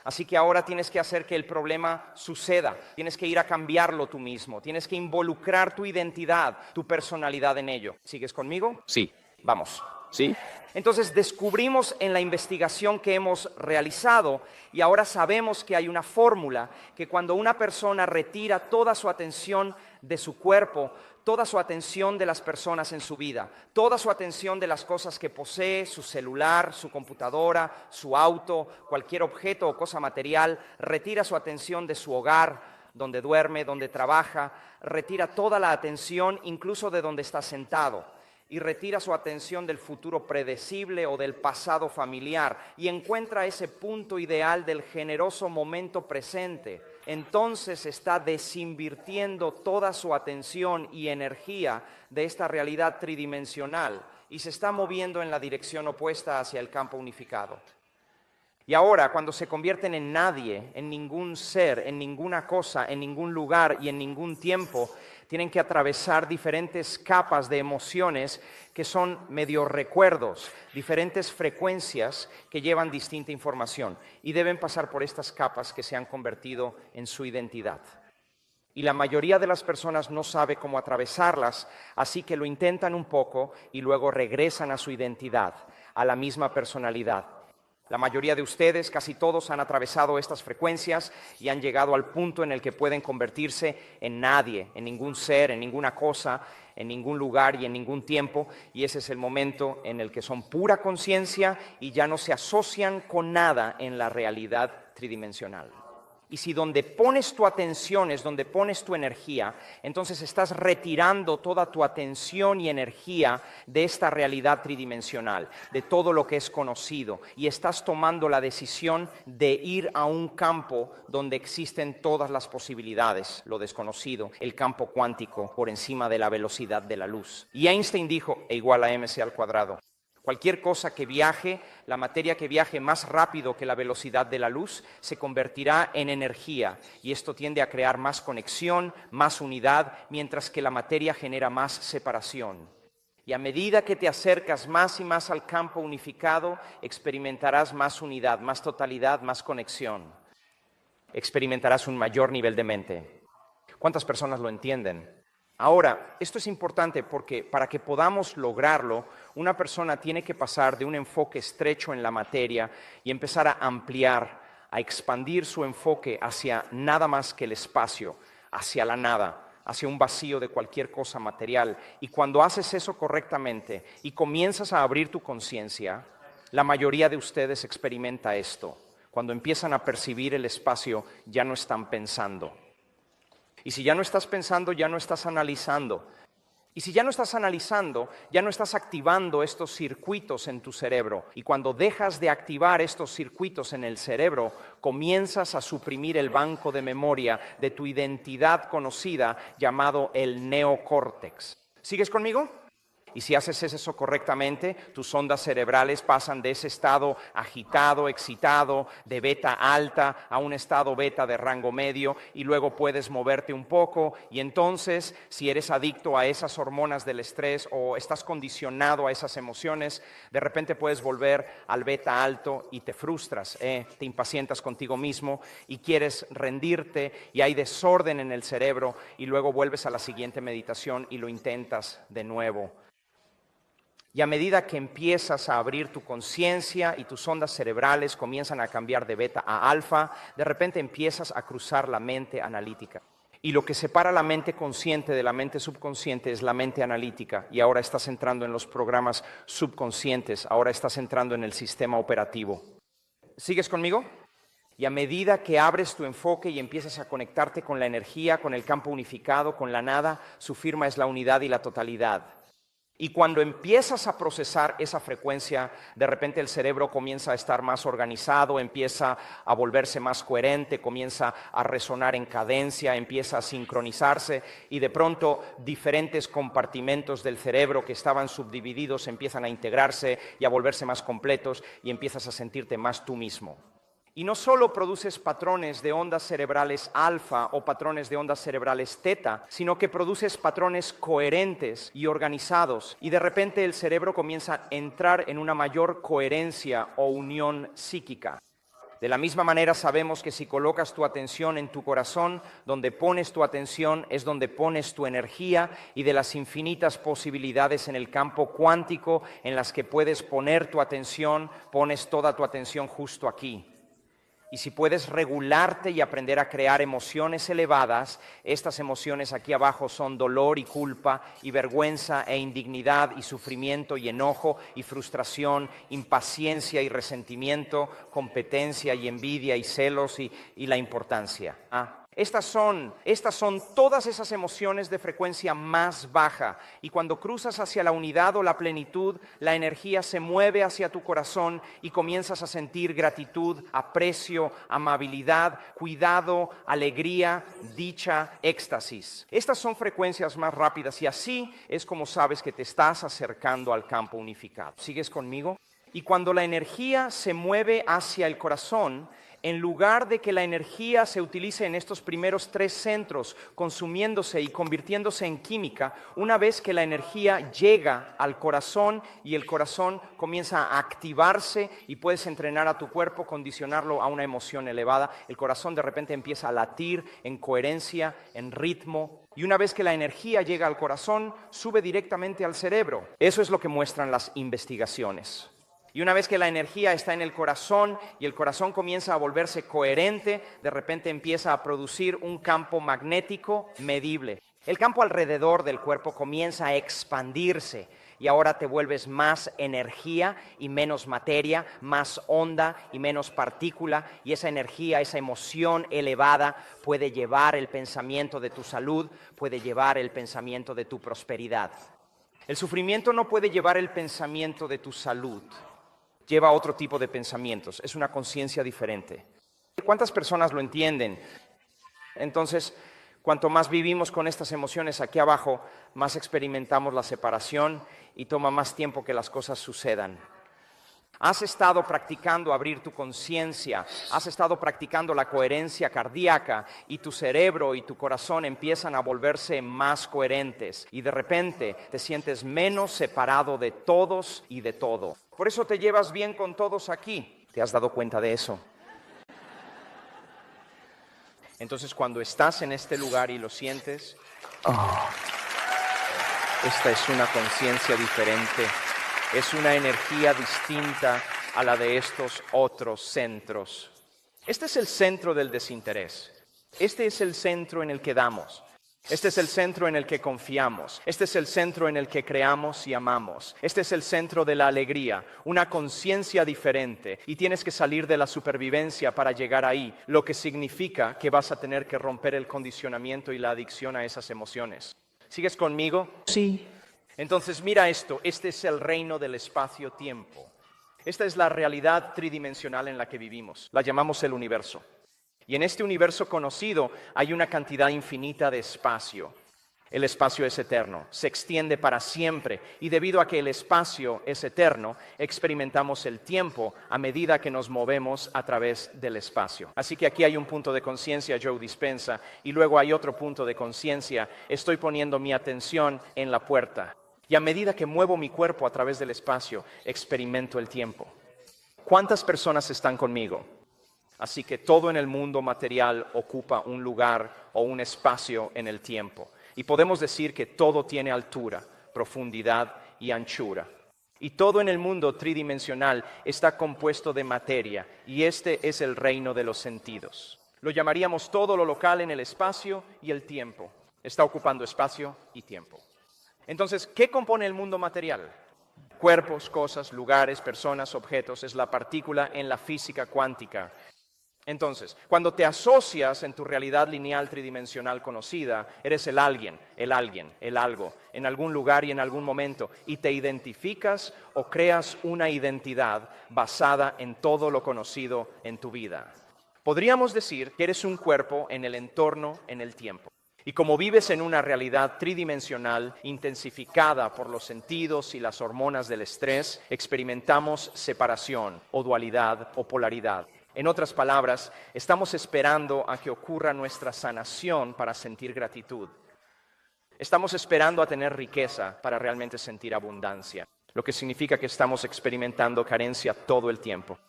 Speaker 1: Así que ahora tienes que hacer que el problema suceda, tienes que ir a cambiarlo tú mismo, tienes que involucrar tu identidad, tu personalidad en ello. ¿Sigues conmigo?
Speaker 2: Sí.
Speaker 1: Vamos.
Speaker 2: Sí.
Speaker 1: Entonces descubrimos en la investigación que hemos realizado y ahora sabemos que hay una fórmula que cuando una persona retira toda su atención de su cuerpo, toda su atención de las personas en su vida, toda su atención de las cosas que posee, su celular, su computadora, su auto, cualquier objeto o cosa material, retira su atención de su hogar, donde duerme, donde trabaja, retira toda la atención incluso de donde está sentado y retira su atención del futuro predecible o del pasado familiar y encuentra ese punto ideal del generoso momento presente. Entonces está desinvirtiendo toda su atención y energía de esta realidad tridimensional y se está moviendo en la dirección opuesta hacia el campo unificado. Y ahora, cuando se convierten en nadie, en ningún ser, en ninguna cosa, en ningún lugar y en ningún tiempo, tienen que atravesar diferentes capas de emociones que son medio recuerdos, diferentes frecuencias que llevan distinta información y deben pasar por estas capas que se han convertido en su identidad. Y la mayoría de las personas no sabe cómo atravesarlas, así que lo intentan un poco y luego regresan a su identidad, a la misma personalidad. La mayoría de ustedes, casi todos, han atravesado estas frecuencias y han llegado al punto en el que pueden convertirse en nadie, en ningún ser, en ninguna cosa, en ningún lugar y en ningún tiempo. Y ese es el momento en el que son pura conciencia y ya no se asocian con nada en la realidad tridimensional. Y si donde pones tu atención es donde pones tu energía, entonces estás retirando toda tu atención y energía de esta realidad tridimensional, de todo lo que es conocido, y estás tomando la decisión de ir a un campo donde existen todas las posibilidades, lo desconocido, el campo cuántico por encima de la velocidad de la luz. Y Einstein dijo, E igual a mc al cuadrado. Cualquier cosa que viaje, la materia que viaje más rápido que la velocidad de la luz, se convertirá en energía y esto tiende a crear más conexión, más unidad, mientras que la materia genera más separación. Y a medida que te acercas más y más al campo unificado, experimentarás más unidad, más totalidad, más conexión. Experimentarás un mayor nivel de mente. ¿Cuántas personas lo entienden? Ahora, esto es importante porque para que podamos lograrlo, una persona tiene que pasar de un enfoque estrecho en la materia y empezar a ampliar, a expandir su enfoque hacia nada más que el espacio, hacia la nada, hacia un vacío de cualquier cosa material. Y cuando haces eso correctamente y comienzas a abrir tu conciencia, la mayoría de ustedes experimenta esto. Cuando empiezan a percibir el espacio, ya no están pensando. Y si ya no estás pensando, ya no estás analizando. Y si ya no estás analizando, ya no estás activando estos circuitos en tu cerebro. Y cuando dejas de activar estos circuitos en el cerebro, comienzas a suprimir el banco de memoria de tu identidad conocida llamado el neocórtex. ¿Sigues conmigo? Y si haces eso correctamente, tus ondas cerebrales pasan de ese estado agitado, excitado, de beta alta, a un estado beta de rango medio, y luego puedes moverte un poco, y entonces, si eres adicto a esas hormonas del estrés o estás condicionado a esas emociones, de repente puedes volver al beta alto y te frustras, te impacientas contigo mismo y quieres rendirte, y hay desorden en el cerebro, y luego vuelves a la siguiente meditación y lo intentas de nuevo. Y a medida que empiezas a abrir tu conciencia y tus ondas cerebrales comienzan a cambiar de beta a alfa, de repente empiezas a cruzar la mente analítica. Y lo que separa la mente consciente de la mente subconsciente es la mente analítica. Y ahora estás entrando en los programas subconscientes, ahora estás entrando en el sistema operativo. ¿Sigues conmigo? Y a medida que abres tu enfoque y empiezas a conectarte con la energía, con el campo unificado, con la nada, su firma es la unidad y la totalidad. Y cuando empiezas a procesar esa frecuencia, de repente el cerebro comienza a estar más organizado, empieza a volverse más coherente, comienza a resonar en cadencia, empieza a sincronizarse y de pronto diferentes compartimentos del cerebro que estaban subdivididos empiezan a integrarse y a volverse más completos y empiezas a sentirte más tú mismo. Y no solo produces patrones de ondas cerebrales alfa o patrones de ondas cerebrales teta, sino que produces patrones coherentes y organizados. Y de repente el cerebro comienza a entrar en una mayor coherencia o unión psíquica. De la misma manera sabemos que si colocas tu atención en tu corazón, donde pones tu atención es donde pones tu energía, y de las infinitas posibilidades en el campo cuántico en las que puedes poner tu atención, pones toda tu atención justo aquí. Y si puedes regularte y aprender a crear emociones elevadas, estas emociones aquí abajo son dolor y culpa y vergüenza e indignidad y sufrimiento y enojo y frustración, impaciencia y resentimiento, competencia y envidia y celos y la importancia. Estas son todas esas emociones de frecuencia más baja, y cuando cruzas hacia la unidad o la plenitud, la energía se mueve hacia tu corazón y comienzas a sentir gratitud, aprecio, amabilidad, cuidado, alegría, dicha, éxtasis. Estas son frecuencias más rápidas y así es como sabes que te estás acercando al campo unificado. ¿Sigues conmigo? Y cuando la energía se mueve hacia el corazón, en lugar de que la energía se utilice en estos primeros 3 centros, consumiéndose y convirtiéndose en química, una vez que la energía llega al corazón y el corazón comienza a activarse y puedes entrenar a tu cuerpo, condicionarlo a una emoción elevada, el corazón de repente empieza a latir en coherencia, en ritmo. Y una vez que la energía llega al corazón, sube directamente al cerebro. Eso es lo que muestran las investigaciones. Y una vez que la energía está en el corazón y el corazón comienza a volverse coherente, de repente empieza a producir un campo magnético medible. El campo alrededor del cuerpo comienza a expandirse y ahora te vuelves más energía y menos materia, más onda y menos partícula, y esa energía, esa emoción elevada puede llevar el pensamiento de tu salud, puede llevar el pensamiento de tu prosperidad. El sufrimiento no puede llevar el pensamiento de tu salud. Lleva otro tipo de pensamientos, es una conciencia diferente. ¿Cuántas personas lo entienden? Entonces, cuanto más vivimos con estas emociones aquí abajo, más experimentamos la separación y toma más tiempo que las cosas sucedan. Has estado practicando abrir tu conciencia, has estado practicando la coherencia cardíaca y tu cerebro y tu corazón empiezan a volverse más coherentes y de repente te sientes menos separado de todos y de todo. Por eso te llevas bien con todos aquí. ¿Te has dado cuenta de eso? Entonces cuando estás en este lugar y lo sientes, esta es una conciencia diferente. Es una energía distinta a la de estos otros centros. Este es el centro del desinterés. Este es el centro en el que damos. Este es el centro en el que confiamos. Este es el centro en el que creamos y amamos. Este es el centro de la alegría, una conciencia diferente. Y tienes que salir de la supervivencia para llegar ahí, lo que significa que vas a tener que romper el condicionamiento y la adicción a esas emociones. ¿Sigues conmigo?
Speaker 2: Sí.
Speaker 1: Entonces mira esto, este es el reino del espacio-tiempo. Esta es la realidad tridimensional en la que vivimos, la llamamos el universo. Y en este universo conocido hay una cantidad infinita de espacio. El espacio es eterno, se extiende para siempre y debido a que el espacio es eterno, experimentamos el tiempo a medida que nos movemos a través del espacio. Así que aquí hay un punto de conciencia, Joe Dispenza, y luego hay otro punto de conciencia, estoy poniendo mi atención en la puerta. Y a medida que muevo mi cuerpo a través del espacio, experimento el tiempo. ¿Cuántas personas están conmigo? Así que todo en el mundo material ocupa un lugar o un espacio en el tiempo. Y podemos decir que todo tiene altura, profundidad y anchura. Y todo en el mundo tridimensional está compuesto de materia, y este es el reino de los sentidos. Lo llamaríamos todo lo local en el espacio y el tiempo. Está ocupando espacio y tiempo. Entonces, ¿qué compone el mundo material? Cuerpos, cosas, lugares, personas, objetos. Es la partícula en la física cuántica. Entonces, cuando te asocias en tu realidad lineal tridimensional conocida, eres el alguien, el algo, en algún lugar y en algún momento, y te identificas o creas una identidad basada en todo lo conocido en tu vida. Podríamos decir que eres un cuerpo en el entorno, en el tiempo. Y como vives en una realidad tridimensional intensificada por los sentidos y las hormonas del estrés, experimentamos separación o dualidad o polaridad. En otras palabras, estamos esperando a que ocurra nuestra sanación para sentir gratitud. Estamos esperando a tener riqueza para realmente sentir abundancia, lo que significa que estamos experimentando carencia todo el tiempo.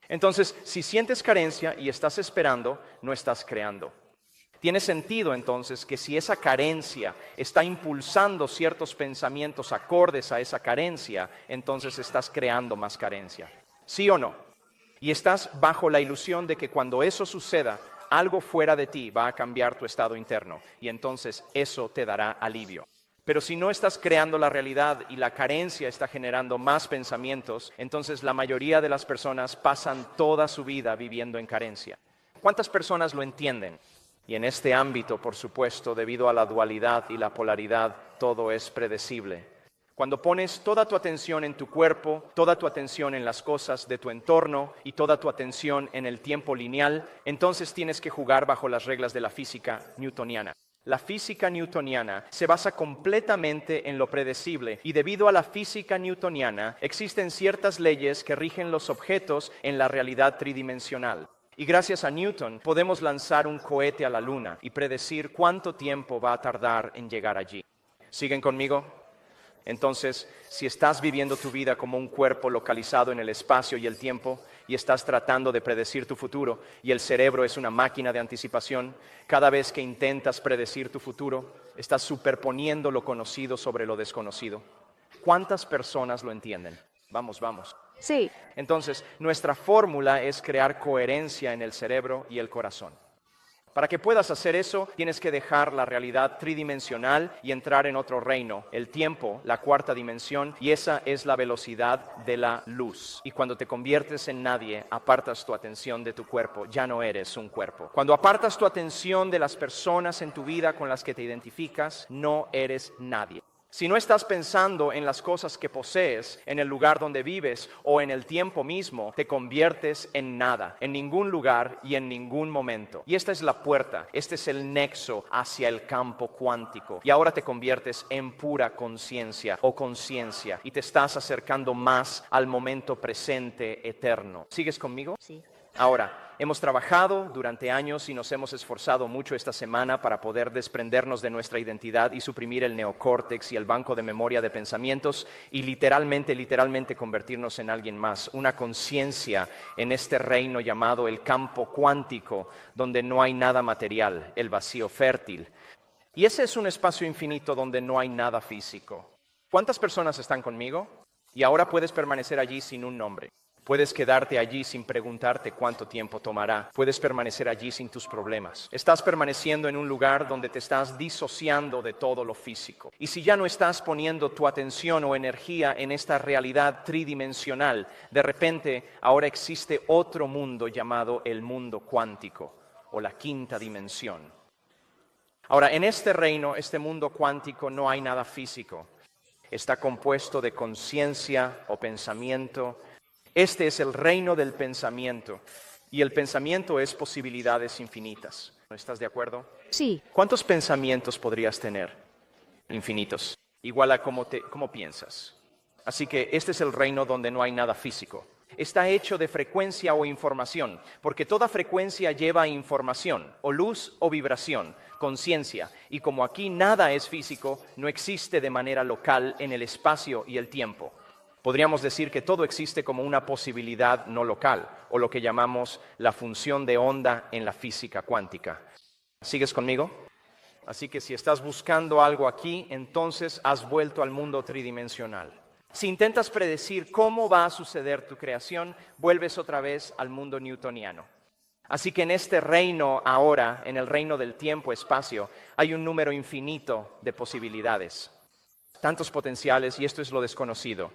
Speaker 1: Entonces, si sientes carencia y estás esperando, no estás creando. Tiene sentido entonces que si esa carencia está impulsando ciertos pensamientos acordes a esa carencia, entonces estás creando más carencia. ¿Sí o no? Y estás bajo la ilusión de que cuando eso suceda, algo fuera de ti va a cambiar tu estado interno y entonces eso te dará alivio. Pero si no estás creando la realidad y la carencia está generando más pensamientos, entonces la mayoría de las personas pasan toda su vida viviendo en carencia. ¿Cuántas personas lo entienden? Y en este ámbito, por supuesto, debido a la dualidad y la polaridad, todo es predecible. Cuando pones toda tu atención en tu cuerpo, toda tu atención en las cosas de tu entorno y toda tu atención en el tiempo lineal, entonces tienes que jugar bajo las reglas de la física newtoniana. La física newtoniana se basa completamente en lo predecible y debido a la física newtoniana existen ciertas leyes que rigen los objetos en la realidad tridimensional. Y gracias a Newton podemos lanzar un cohete a la luna y predecir cuánto tiempo va a tardar en llegar allí. ¿Siguen conmigo? Entonces, si estás viviendo tu vida como un cuerpo localizado en el espacio y el tiempo y estás tratando de predecir tu futuro y el cerebro es una máquina de anticipación, cada vez que intentas predecir tu futuro, estás superponiendo lo conocido sobre lo desconocido. ¿Cuántas personas lo entienden? Vamos.
Speaker 2: Sí.
Speaker 1: Entonces, nuestra fórmula es crear coherencia en el cerebro y el corazón. Para que puedas hacer eso, tienes que dejar la realidad tridimensional y entrar en otro reino, el tiempo, la cuarta dimensión, y esa es la velocidad de la luz. Y cuando te conviertes en nadie, apartas tu atención de tu cuerpo, ya no eres un cuerpo. Cuando apartas tu atención de las personas en tu vida con las que te identificas, no eres nadie. Si no estás pensando en las cosas que posees, en el lugar donde vives o en el tiempo mismo, te conviertes en nada, en ningún lugar y en ningún momento. Y esta es la puerta, este es el nexo hacia el campo cuántico. Y ahora te conviertes en pura conciencia o conciencia y te estás acercando más al momento presente eterno. ¿Sigues conmigo?
Speaker 2: Sí.
Speaker 1: Ahora, hemos trabajado durante años y nos hemos esforzado mucho esta semana para poder desprendernos de nuestra identidad y suprimir el neocórtex y el banco de memoria de pensamientos y literalmente convertirnos en alguien más, una conciencia en este reino llamado el campo cuántico, donde no hay nada material, el vacío fértil. Y ese es un espacio infinito donde no hay nada físico. ¿Cuántas personas están conmigo? Y ahora puedes permanecer allí sin un nombre. Puedes quedarte allí sin preguntarte cuánto tiempo tomará. Puedes permanecer allí sin tus problemas. Estás permaneciendo en un lugar donde te estás disociando de todo lo físico. Y si ya no estás poniendo tu atención o energía en esta realidad tridimensional, de repente ahora existe otro mundo llamado el mundo cuántico o la quinta dimensión. Ahora, en este reino, este mundo cuántico, no hay nada físico. Está compuesto de conciencia o pensamiento. Este es el reino del pensamiento y el pensamiento es posibilidades infinitas. ¿Estás de acuerdo?
Speaker 2: Sí.
Speaker 1: ¿Cuántos pensamientos podrías tener? Infinitos. Igual a cómo piensas. Así que este es el reino donde no hay nada físico. Está hecho de frecuencia o información, porque toda frecuencia lleva información, o luz o vibración, conciencia. Y como aquí nada es físico, no existe de manera local en el espacio y el tiempo. Podríamos decir que todo existe como una posibilidad no local, o lo que llamamos la función de onda en la física cuántica. ¿Sigues conmigo? Así que si estás buscando algo aquí, entonces has vuelto al mundo tridimensional. Si intentas predecir cómo va a suceder tu creación, vuelves otra vez al mundo newtoniano. Así que en este reino ahora, en el reino del tiempo-espacio, hay un número infinito de posibilidades, tantos potenciales, y esto es lo desconocido.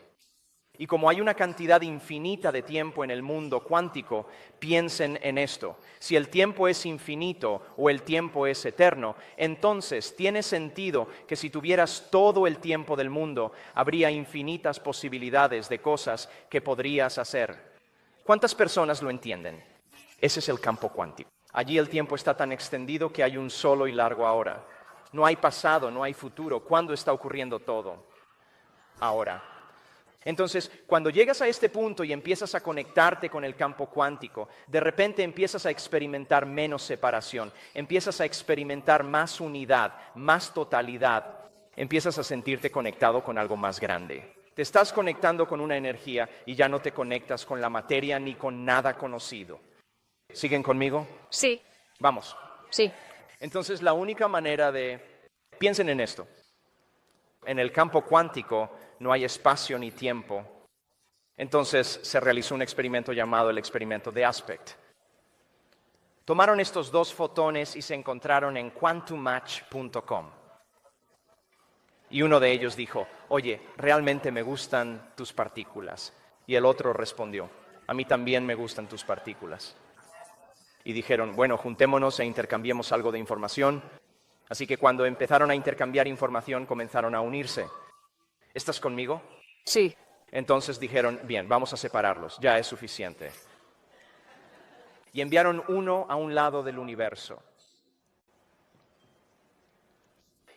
Speaker 1: Y como hay una cantidad infinita de tiempo en el mundo cuántico, piensen en esto. Si el tiempo es infinito o el tiempo es eterno, entonces tiene sentido que si tuvieras todo el tiempo del mundo, habría infinitas posibilidades de cosas que podrías hacer. ¿Cuántas personas lo entienden? Ese es el campo cuántico. Allí el tiempo está tan extendido que hay un solo y largo ahora. No hay pasado, no hay futuro. ¿Cuándo está ocurriendo todo? Ahora. Entonces, cuando llegas a este punto y empiezas a conectarte con el campo cuántico, de repente empiezas a experimentar menos separación, empiezas a experimentar más unidad, más totalidad, empiezas a sentirte conectado con algo más grande. Te estás conectando con una energía y ya no te conectas con la materia ni con nada conocido. ¿Siguen conmigo?
Speaker 2: Sí,
Speaker 1: Vamos.
Speaker 2: sí.
Speaker 1: Entonces, la única manera de... Piensen en esto. En el campo cuántico no hay espacio ni tiempo. Entonces, se realizó un experimento llamado el experimento de Aspect. Tomaron estos dos fotones y se encontraron en quantummatch.com. Y uno de ellos dijo, oye, realmente me gustan tus partículas. Y el otro respondió, a mí también me gustan tus partículas. Y dijeron, bueno, juntémonos e intercambiemos algo de información. Así que cuando empezaron a intercambiar información, comenzaron a unirse. ¿Estás conmigo?
Speaker 2: Sí.
Speaker 1: Entonces dijeron, bien, vamos a separarlos, ya es suficiente. Y enviaron uno a un lado del universo.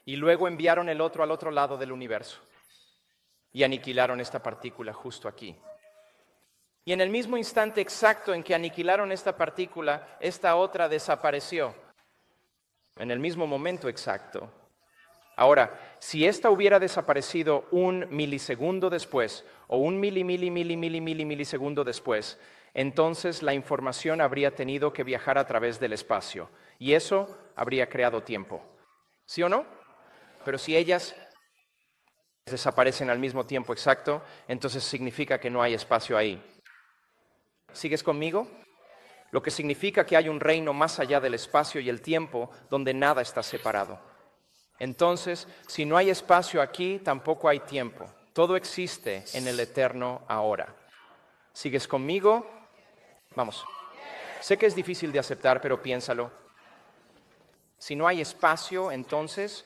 Speaker 1: Y luego enviaron el otro al otro lado del universo. Y aniquilaron esta partícula justo aquí. Y en el mismo instante exacto en que aniquilaron esta partícula, esta otra desapareció. En el mismo momento exacto. Ahora, si esta hubiera desaparecido un milisegundo después, o un milisegundo después, entonces la información habría tenido que viajar a través del espacio. Y eso habría creado tiempo. ¿Sí o no? Pero si ellas desaparecen al mismo tiempo exacto, entonces significa que no hay espacio ahí. ¿Sigues conmigo? Lo que significa que hay un reino más allá del espacio y el tiempo donde nada está separado. Entonces, si no hay espacio aquí, tampoco hay tiempo. Todo existe en el eterno ahora. ¿Sigues conmigo? Vamos. Sé que es difícil de aceptar, pero piénsalo. Si no hay espacio, entonces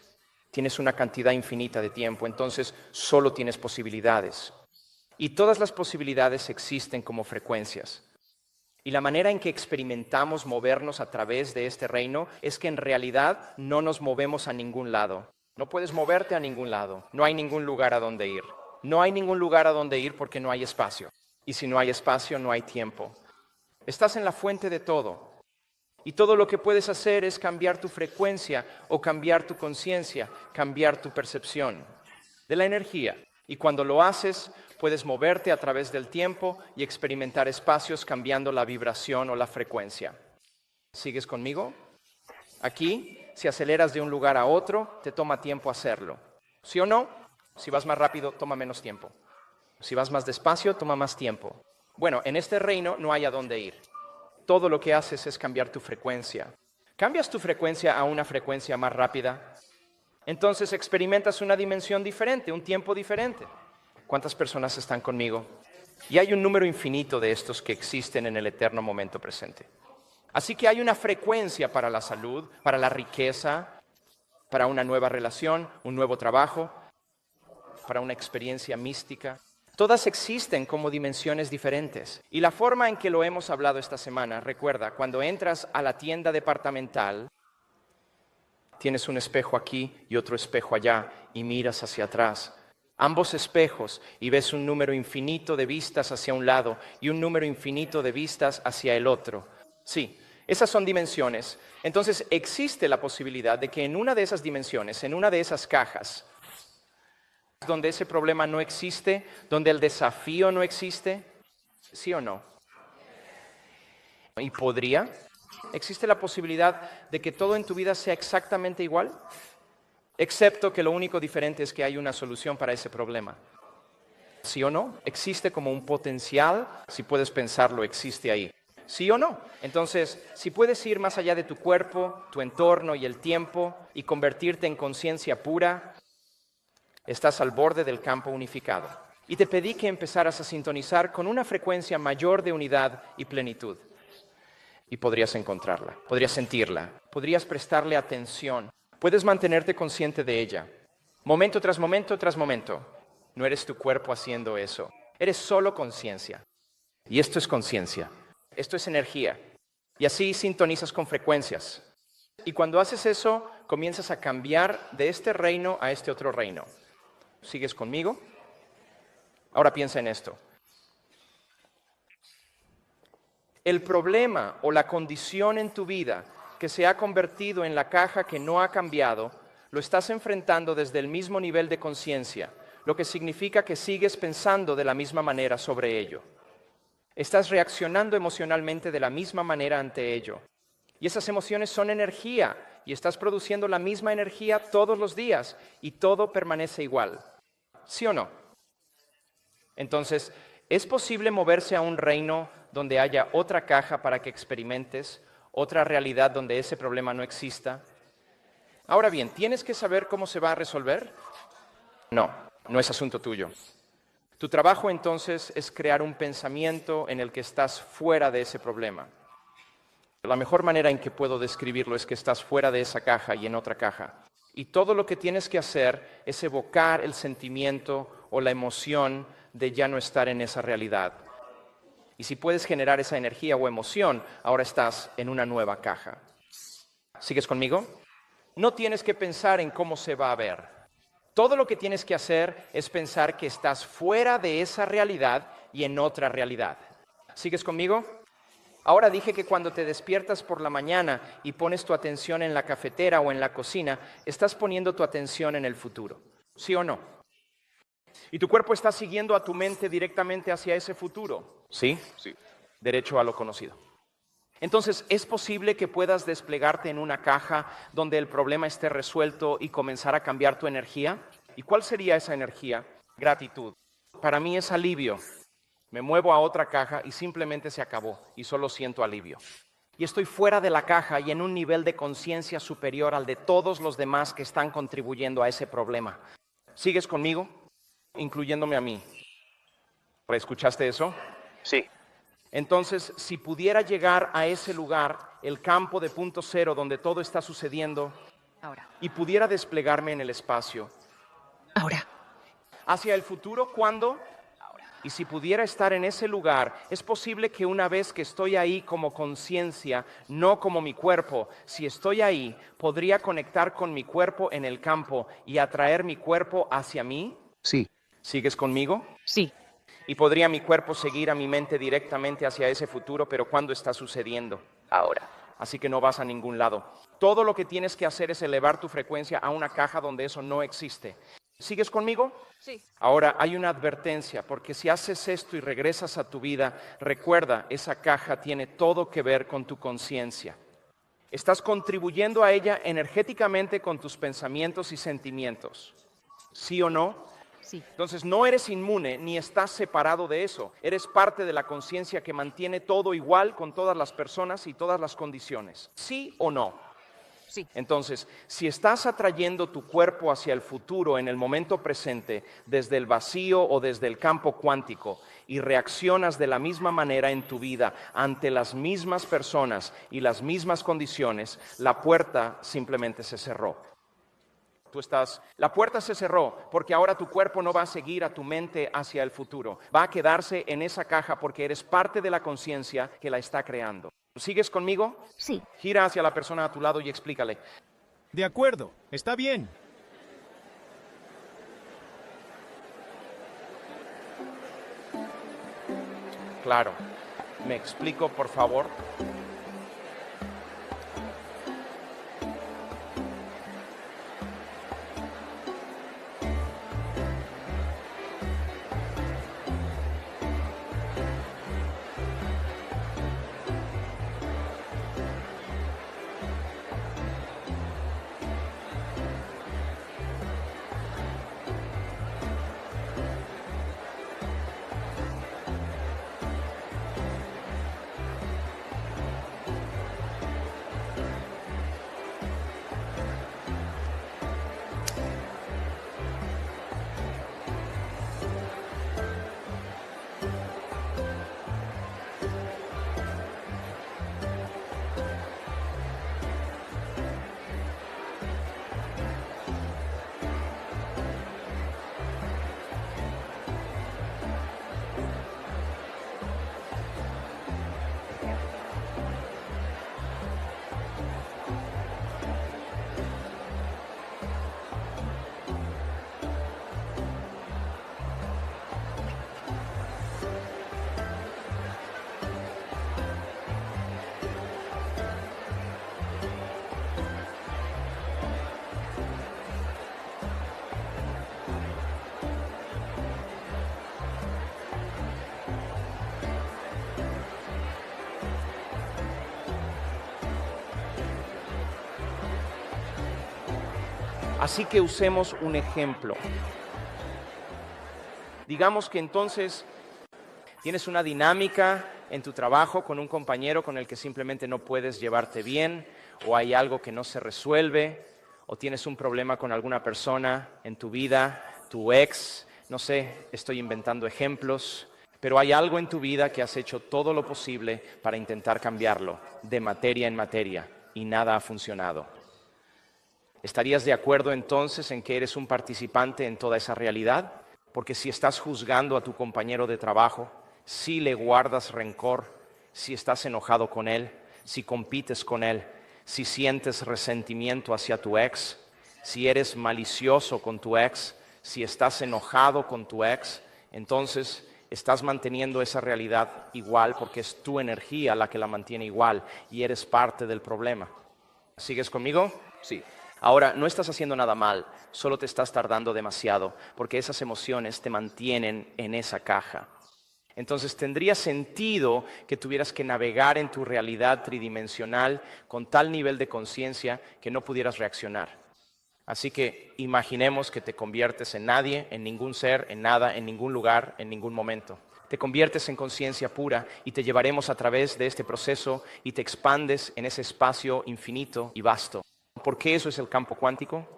Speaker 1: tienes una cantidad infinita de tiempo, entonces solo tienes posibilidades. Y todas las posibilidades existen como frecuencias. Y la manera en que experimentamos movernos a través de este reino es que en realidad no nos movemos a ningún lado. No puedes moverte a ningún lado. No hay ningún lugar a donde ir. No hay ningún lugar a donde ir porque no hay espacio. Y si no hay espacio, no hay tiempo. Estás en la fuente de todo. Y todo lo que puedes hacer es cambiar tu frecuencia o cambiar tu conciencia, cambiar tu percepción de la energía. Y cuando lo haces, puedes moverte a través del tiempo y experimentar espacios cambiando la vibración o la frecuencia. ¿Sigues conmigo? Aquí, si aceleras de un lugar a otro, te toma tiempo hacerlo. ¿Sí o no? Si vas más rápido, toma menos tiempo. Si vas más despacio, toma más tiempo. Bueno, en este reino no hay a dónde ir. Todo lo que haces es cambiar tu frecuencia. ¿Cambias tu frecuencia a una frecuencia más rápida? Entonces experimentas una dimensión diferente, un tiempo diferente. ¿Cuántas personas están conmigo? Y hay un número infinito de estos que existen en el eterno momento presente. Así que hay una frecuencia para la salud, para la riqueza, para una nueva relación, un nuevo trabajo, para una experiencia mística. Todas existen como dimensiones diferentes. Y la forma en que lo hemos hablado esta semana, recuerda, cuando entras a la tienda departamental, tienes un espejo aquí y otro espejo allá y miras hacia atrás. Ambos espejos y ves un número infinito de vistas hacia un lado y un número infinito de vistas hacia el otro. Sí, esas son dimensiones. Entonces existe la posibilidad de que en una de esas dimensiones, en una de esas cajas, donde ese problema no existe, donde el desafío no existe, ¿sí o no? ¿Y podría? ¿Existe la posibilidad de que todo en tu vida sea exactamente igual? Excepto que lo único diferente es que hay una solución para ese problema. ¿Sí o no? Existe como un potencial, si puedes pensarlo, existe ahí. ¿Sí o no? Entonces, si puedes ir más allá de tu cuerpo, tu entorno y el tiempo y convertirte en conciencia pura, estás al borde del campo unificado. Y te pedí que empezaras a sintonizar con una frecuencia mayor de unidad y plenitud. Y podrías encontrarla, podrías sentirla, podrías prestarle atención, puedes mantenerte consciente de ella. Momento tras momento tras momento. No eres tu cuerpo haciendo eso, eres solo conciencia. Y esto es conciencia, esto es energía. Y así sintonizas con frecuencias. Y cuando haces eso, comienzas a cambiar de este reino a este otro reino. ¿Sigues conmigo? Ahora piensa en esto. El problema o la condición en tu vida que se ha convertido en la caja que no ha cambiado, lo estás enfrentando desde el mismo nivel de conciencia. lo que significa que sigues pensando de la misma manera sobre ello. Estás reaccionando emocionalmente de la misma manera ante ello. Y esas emociones son energía, y estás produciendo la misma energía todos los días, y todo permanece igual. ¿Sí o no? Entonces, ¿es posible moverse a un reino donde haya otra caja para que experimentes, otra realidad donde ese problema no exista? Ahora bien, ¿tienes que saber cómo se va a resolver? No, no es asunto tuyo. Tu trabajo entonces es crear un pensamiento en el que estás fuera de ese problema. La mejor manera en que puedo describirlo es que estás fuera de esa caja y en otra caja. Y todo lo que tienes que hacer es evocar el sentimiento o la emoción de ya no estar en esa realidad. Y si puedes generar esa energía o emoción, ahora estás en una nueva caja. ¿Sigues conmigo? No tienes que pensar en cómo se va a ver. Todo lo que tienes que hacer es pensar que estás fuera de esa realidad y en otra realidad. ¿Sigues conmigo? Ahora dije que cuando te despiertas por la mañana y pones tu atención en la cafetera o en la cocina, estás poniendo tu atención en el futuro. ¿Sí o no? Y tu cuerpo está siguiendo a tu mente directamente hacia ese futuro. ¿Sí? Sí. Derecho a lo conocido. Entonces, ¿es posible que puedas desplegarte en una caja donde el problema esté resuelto y comenzar a cambiar tu energía? ¿Y cuál sería esa energía? Gratitud. Para mí es alivio. Me muevo a otra caja y simplemente se acabó y solo siento alivio. Y estoy fuera de la caja y en un nivel de conciencia superior al de todos los demás que están contribuyendo a ese problema. ¿Sigues conmigo? Incluyéndome a mí. ¿Escuchaste eso?
Speaker 2: Sí.
Speaker 1: Entonces, si pudiera llegar a ese lugar, el campo de punto cero donde todo está sucediendo,
Speaker 3: Ahora.
Speaker 1: y pudiera desplegarme en el espacio.
Speaker 3: Ahora.
Speaker 1: Hacia el futuro, ¿cuándo? Y si pudiera estar en ese lugar, es posible que una vez que estoy ahí como conciencia, no como mi cuerpo, si estoy ahí, podría conectar con mi cuerpo en el campo y atraer mi cuerpo hacia mí.
Speaker 2: Sí.
Speaker 1: ¿Sigues conmigo?
Speaker 3: Sí.
Speaker 1: Y podría mi cuerpo seguir a mi mente directamente hacia ese futuro, pero ¿cuándo está sucediendo?
Speaker 2: Ahora.
Speaker 1: Así que no vas a ningún lado. Todo lo que tienes que hacer es elevar tu frecuencia a una caja donde eso no existe. ¿Sigues conmigo?
Speaker 3: Sí.
Speaker 1: Ahora hay una advertencia, porque si haces esto y regresas a tu vida, recuerda, esa caja tiene todo que ver con tu conciencia. Estás contribuyendo a ella energéticamente con tus pensamientos y sentimientos. ¿Sí o no?
Speaker 3: Sí.
Speaker 1: Entonces no eres inmune ni estás separado de eso. Eres parte de la conciencia que mantiene todo igual con todas las personas y todas las condiciones. ¿Sí o no?
Speaker 3: Sí.
Speaker 1: Entonces, si estás atrayendo tu cuerpo hacia el futuro en el momento presente, desde el vacío o desde el campo cuántico, y reaccionas de la misma manera en tu vida ante las mismas personas y las mismas condiciones, la puerta simplemente se cerró. La puerta se cerró porque ahora tu cuerpo no va a seguir a tu mente hacia el futuro. Va a quedarse en esa caja porque eres parte de la conciencia que la está creando. ¿Sigues conmigo?
Speaker 3: Sí.
Speaker 1: Gira hacia la persona a tu lado y explícale.
Speaker 4: De acuerdo, está bien.
Speaker 1: Claro. ¿Me explico, por favor? Así que usemos un ejemplo. Digamos que entonces tienes una dinámica en tu trabajo con un compañero con el que simplemente no puedes llevarte bien, o hay algo que no se resuelve, o tienes un problema con alguna persona en tu vida, tu ex, no sé, estoy inventando ejemplos, pero hay algo en tu vida que has hecho todo lo posible para intentar cambiarlo, de materia en materia, y nada ha funcionado. ¿Estarías de acuerdo entonces en que eres un participante en toda esa realidad? Porque si estás juzgando a tu compañero de trabajo, si le guardas rencor, si estás enojado con él, si compites con él, si sientes resentimiento hacia tu ex, si eres malicioso con tu ex, si estás enojado con tu ex, entonces estás manteniendo esa realidad igual porque es tu energía la que la mantiene igual y eres parte del problema. ¿Sigues conmigo? Sí. Ahora, no estás haciendo nada mal, solo te estás tardando demasiado, porque esas emociones te mantienen en esa caja. Entonces tendría sentido que tuvieras que navegar en tu realidad tridimensional con tal nivel de conciencia que no pudieras reaccionar. Así que imaginemos que te conviertes en nadie, en ningún ser, en nada, en ningún lugar, en ningún momento. Te conviertes en conciencia pura y te llevaremos a través de este proceso y te expandes en ese espacio infinito y vasto. ¿Por qué eso es el campo cuántico?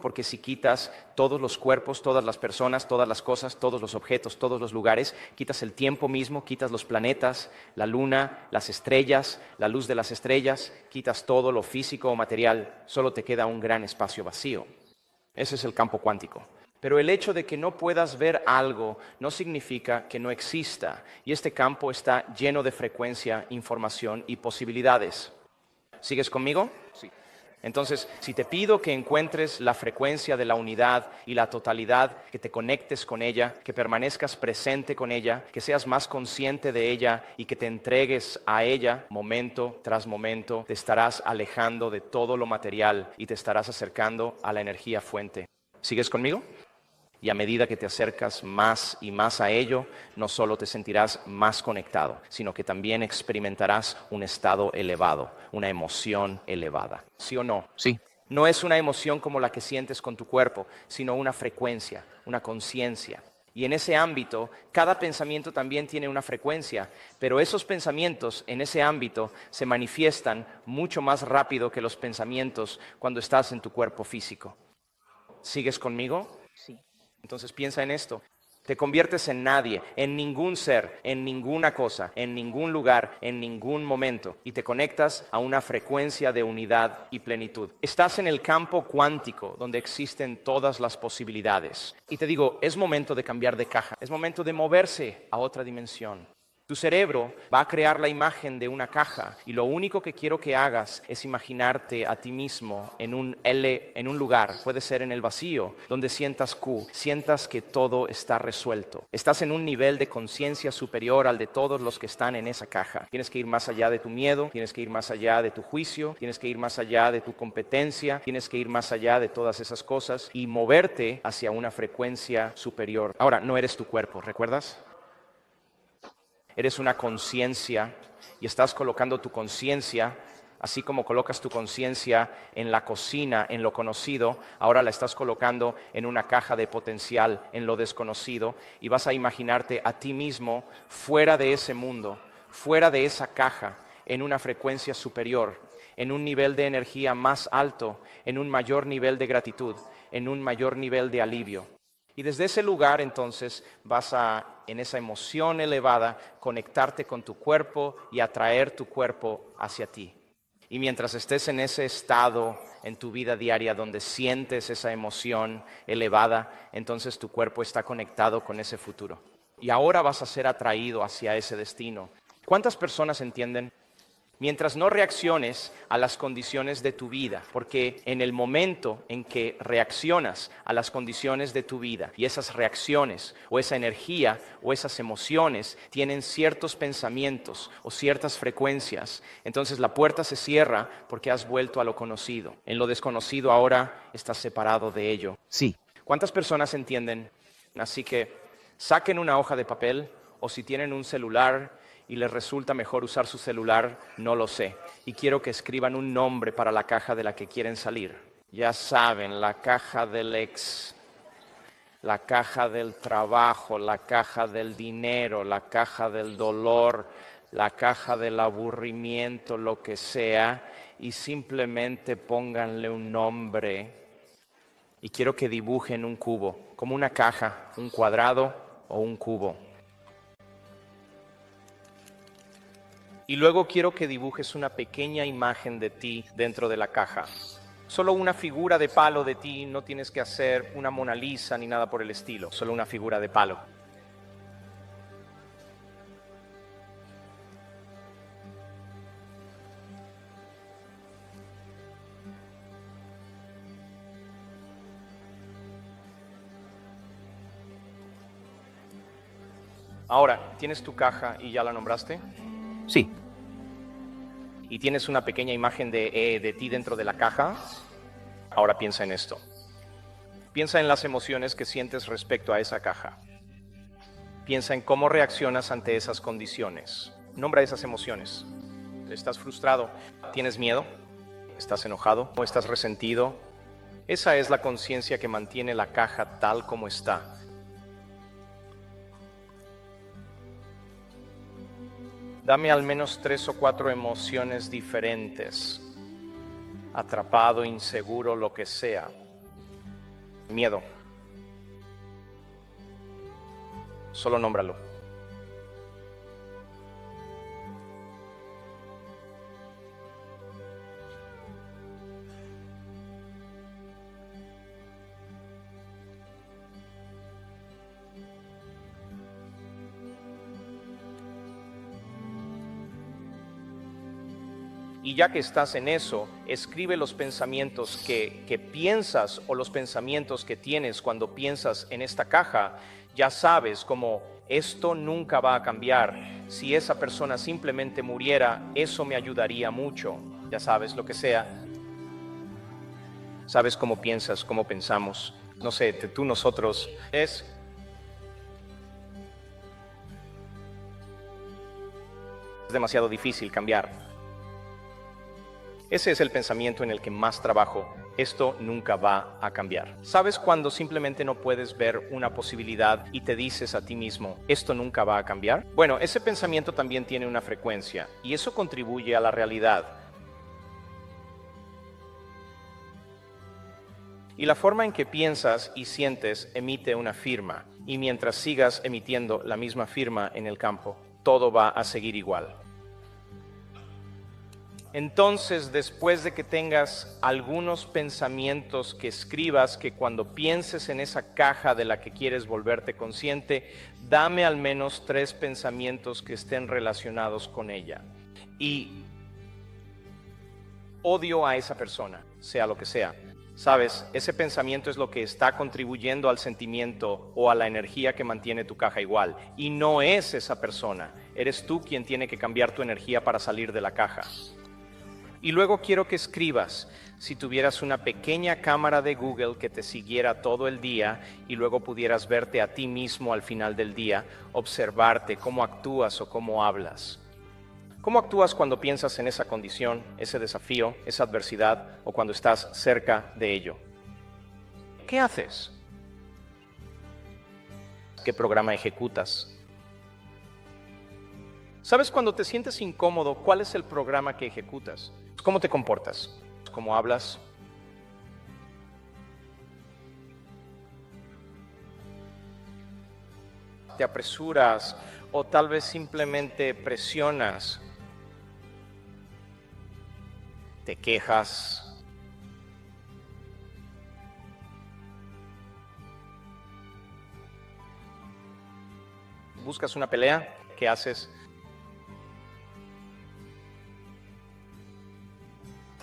Speaker 1: Porque si quitas todos los cuerpos, todas las personas, todas las cosas, todos los objetos, todos los lugares, quitas el tiempo mismo, quitas los planetas, la luna, las estrellas, la luz de las estrellas, quitas todo lo físico o material, solo te queda un gran espacio vacío. Ese es el campo cuántico. Pero el hecho de que no puedas ver algo no significa que no exista, y este campo está lleno de frecuencia, información y posibilidades. ¿Sigues conmigo? Sí. Entonces, si te pido que encuentres la frecuencia de la unidad y la totalidad, que te conectes con ella, que permanezcas presente con ella, que seas más consciente de ella y que te entregues a ella momento tras momento, te estarás alejando de todo lo material y te estarás acercando a la energía fuente. ¿Sigues conmigo? Y a medida que te acercas más y más a ello, no solo te sentirás más conectado, sino que también experimentarás un estado elevado, una emoción elevada. ¿Sí o no?
Speaker 3: Sí.
Speaker 1: No es una emoción como la que sientes con tu cuerpo, sino una frecuencia, una conciencia. Y en ese ámbito, cada pensamiento también tiene una frecuencia, pero esos pensamientos en ese ámbito se manifiestan mucho más rápido que los pensamientos cuando estás en tu cuerpo físico. ¿Sigues conmigo?
Speaker 3: Sí.
Speaker 1: Entonces piensa en esto. Te conviertes en nadie, en ningún ser, en ninguna cosa, en ningún lugar, en ningún momento, y te conectas a una frecuencia de unidad y plenitud. Estás en el campo cuántico, donde existen todas las posibilidades. Y te digo, es momento de cambiar de caja, es momento de moverse a otra dimensión. Tu cerebro va a crear la imagen de una caja y lo único que quiero que hagas es imaginarte a ti mismo en un lugar, puede ser en el vacío, donde sientas Q, sientas que todo está resuelto. Estás en un nivel de conciencia superior al de todos los que están en esa caja. Tienes que ir más allá de tu miedo, tienes que ir más allá de tu juicio, tienes que ir más allá de tu competencia, tienes que ir más allá de todas esas cosas y moverte hacia una frecuencia superior. Ahora, no eres tu cuerpo, ¿recuerdas? Eres una conciencia y estás colocando tu conciencia, así como colocas tu conciencia en la cocina, en lo conocido, ahora la estás colocando en una caja de potencial, en lo desconocido, y vas a imaginarte a ti mismo fuera de ese mundo, fuera de esa caja, en una frecuencia superior, en un nivel de energía más alto, en un mayor nivel de gratitud, en un mayor nivel de alivio. Y desde ese lugar entonces vas a, en esa emoción elevada, conectarte con tu cuerpo y atraer tu cuerpo hacia ti. Y mientras estés en ese estado en tu vida diaria donde sientes esa emoción elevada, entonces tu cuerpo está conectado con ese futuro. Y ahora vas a ser atraído hacia ese destino. ¿Cuántas personas entienden? Mientras no reacciones a las condiciones de tu vida, porque en el momento en que reaccionas a las condiciones de tu vida y esas reacciones o esa energía o esas emociones tienen ciertos pensamientos o ciertas frecuencias, entonces la puerta se cierra porque has vuelto a lo conocido. En lo desconocido ahora estás separado de ello.
Speaker 3: Sí.
Speaker 1: ¿Cuántas personas entienden? Así que saquen una hoja de papel o si tienen un celular y les resulta mejor usar su celular, no lo sé. Y quiero que escriban un nombre para la caja de la que quieren salir. Ya saben, la caja del ex, la caja del trabajo, la caja del dinero, la caja del dolor, la caja del aburrimiento, lo que sea, y simplemente pónganle un nombre. Y quiero que dibujen un cubo, como una caja, un cuadrado o un cubo. Y luego quiero que dibujes una pequeña imagen de ti dentro de la caja. Solo una figura de palo de ti, no tienes que hacer una Mona Lisa ni nada por el estilo, solo una figura de palo. Ahora, ¿tienes tu caja y ya la nombraste?
Speaker 2: Sí,
Speaker 1: ¿Y tienes una pequeña imagen de ti dentro de la caja? Ahora piensa en esto. Piensa en las emociones que sientes respecto a esa caja. Piensa en cómo reaccionas ante esas condiciones. Nombra esas emociones. ¿Estás frustrado? ¿Tienes miedo? ¿Estás enojado? ¿O estás resentido? Esa es la conciencia que mantiene la caja tal como está. Dame al menos 3 o 4 emociones diferentes. Atrapado, inseguro, lo que sea. Miedo. Solo nómbralo. Y ya que estás en eso, escribe los pensamientos que piensas o los pensamientos que tienes cuando piensas en esta caja. Ya sabes, como esto nunca va a cambiar. Si esa persona simplemente muriera, eso me ayudaría mucho. Ya sabes, lo que sea. Sabes cómo piensas, cómo pensamos. No sé, tú, nosotros. Es demasiado difícil cambiar. Ese es el pensamiento en el que más trabajo. Esto nunca va a cambiar. ¿Sabes cuando simplemente no puedes ver una posibilidad y te dices a ti mismo, esto nunca va a cambiar? Bueno, ese pensamiento también tiene una frecuencia y eso contribuye a la realidad. Y la forma en que piensas y sientes emite una firma. Y mientras sigas emitiendo la misma firma en el campo, todo va a seguir igual. Entonces, después de que tengas algunos pensamientos que escribas, que cuando pienses en esa caja de la que quieres volverte consciente, dame al menos 3 pensamientos que estén relacionados con ella. Y odio a esa persona, sea lo que sea. Sabes, ese pensamiento es lo que está contribuyendo al sentimiento o a la energía que mantiene tu caja igual. Y no es esa persona, eres tú quien tiene que cambiar tu energía para salir de la caja. Y luego quiero que escribas, si tuvieras una pequeña cámara de Google que te siguiera todo el día y luego pudieras verte a ti mismo al final del día, observarte cómo actúas o cómo hablas. ¿Cómo actúas cuando piensas en esa condición, ese desafío, esa adversidad o cuando estás cerca de ello? ¿Qué haces? ¿Qué programa ejecutas? ¿Sabes cuando te sientes incómodo, cuál es el programa que ejecutas? ¿Cómo te comportas? ¿Cómo hablas? ¿Te apresuras o tal vez simplemente presionas? ¿Te quejas? ¿Buscas una pelea? ¿Qué haces?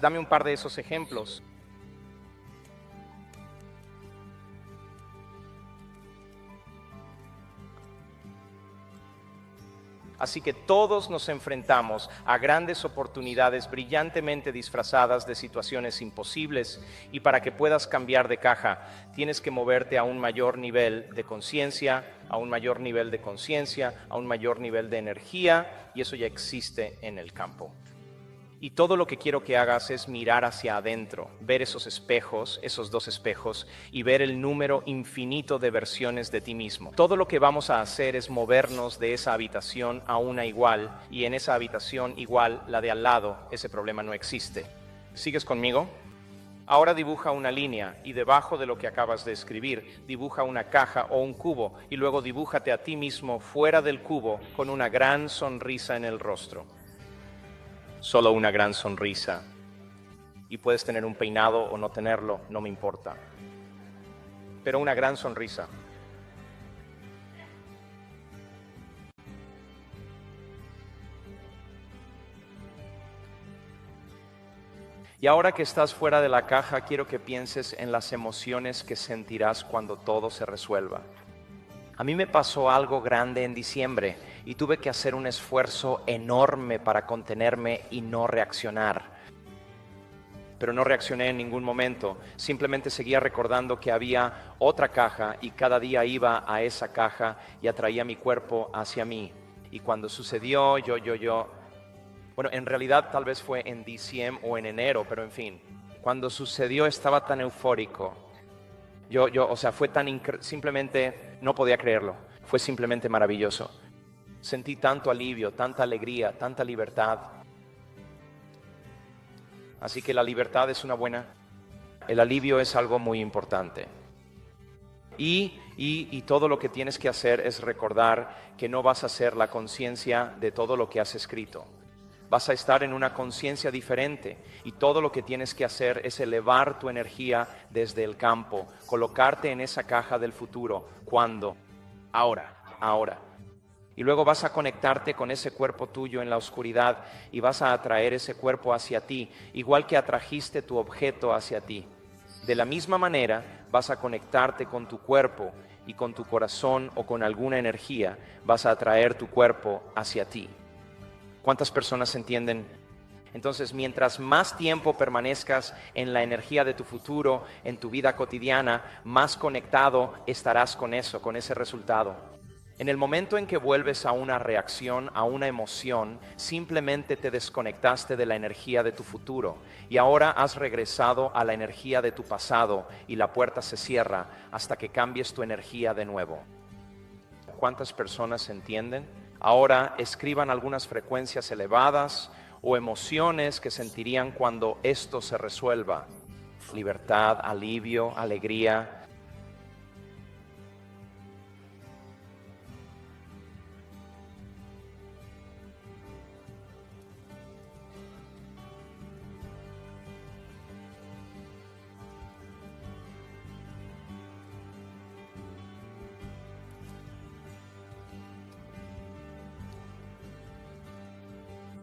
Speaker 1: Dame un par de esos ejemplos. Así que todos nos enfrentamos a grandes oportunidades brillantemente disfrazadas de situaciones imposibles, y para que puedas cambiar de caja, tienes que moverte a un mayor nivel de conciencia, a un mayor nivel de conciencia, a un mayor nivel de energía, y eso ya existe en el campo. Y todo lo que quiero que hagas es mirar hacia adentro, ver esos espejos, esos dos espejos, y ver el número infinito de versiones de ti mismo. Todo lo que vamos a hacer es movernos de esa habitación a una igual, y en esa habitación igual, la de al lado, ese problema no existe. ¿Sigues conmigo? Ahora dibuja una línea y debajo de lo que acabas de escribir, dibuja una caja o un cubo y luego dibújate a ti mismo fuera del cubo con una gran sonrisa en el rostro. Solo una gran sonrisa. Y puedes tener un peinado o no tenerlo, no me importa. Pero una gran sonrisa. Y ahora que estás fuera de la caja, quiero que pienses en las emociones que sentirás cuando todo se resuelva. A mí me pasó algo grande en diciembre y tuve que hacer un esfuerzo enorme para contenerme y no reaccionar. Pero no reaccioné en ningún momento, simplemente seguía recordando que había otra caja y cada día iba a esa caja y atraía mi cuerpo hacia mí. Y cuando sucedió, bueno, en realidad tal vez fue en diciembre o en enero, pero en fin, cuando sucedió estaba tan eufórico. O sea, fue tan simplemente no podía creerlo. Fue simplemente maravilloso. Sentí tanto alivio, tanta alegría, tanta libertad. Así que la libertad es una buena. El alivio es algo muy importante. Y todo lo que tienes que hacer es recordar que no vas a ser la conciencia de todo lo que has escrito. Vas a estar en una conciencia diferente y todo lo que tienes que hacer es elevar tu energía desde el campo, colocarte en esa caja del futuro. ¿Cuándo? Ahora. Y luego vas a conectarte con ese cuerpo tuyo en la oscuridad y vas a atraer ese cuerpo hacia ti, igual que atrajiste tu objeto hacia ti. De la misma manera vas a conectarte con tu cuerpo y con tu corazón o con alguna energía vas a atraer tu cuerpo hacia ti. ¿Cuántas personas entienden? Entonces, mientras más tiempo permanezcas en la energía de tu futuro, en tu vida cotidiana, más conectado estarás con eso, con ese resultado. En el momento en que vuelves a una reacción, a una emoción, simplemente te desconectaste de la energía de tu futuro y ahora has regresado a la energía de tu pasado y la puerta se cierra hasta que cambies tu energía de nuevo. ¿Cuántas personas entienden? Ahora escriban algunas frecuencias elevadas o emociones que sentirían cuando esto se resuelva. Libertad, alivio, alegría.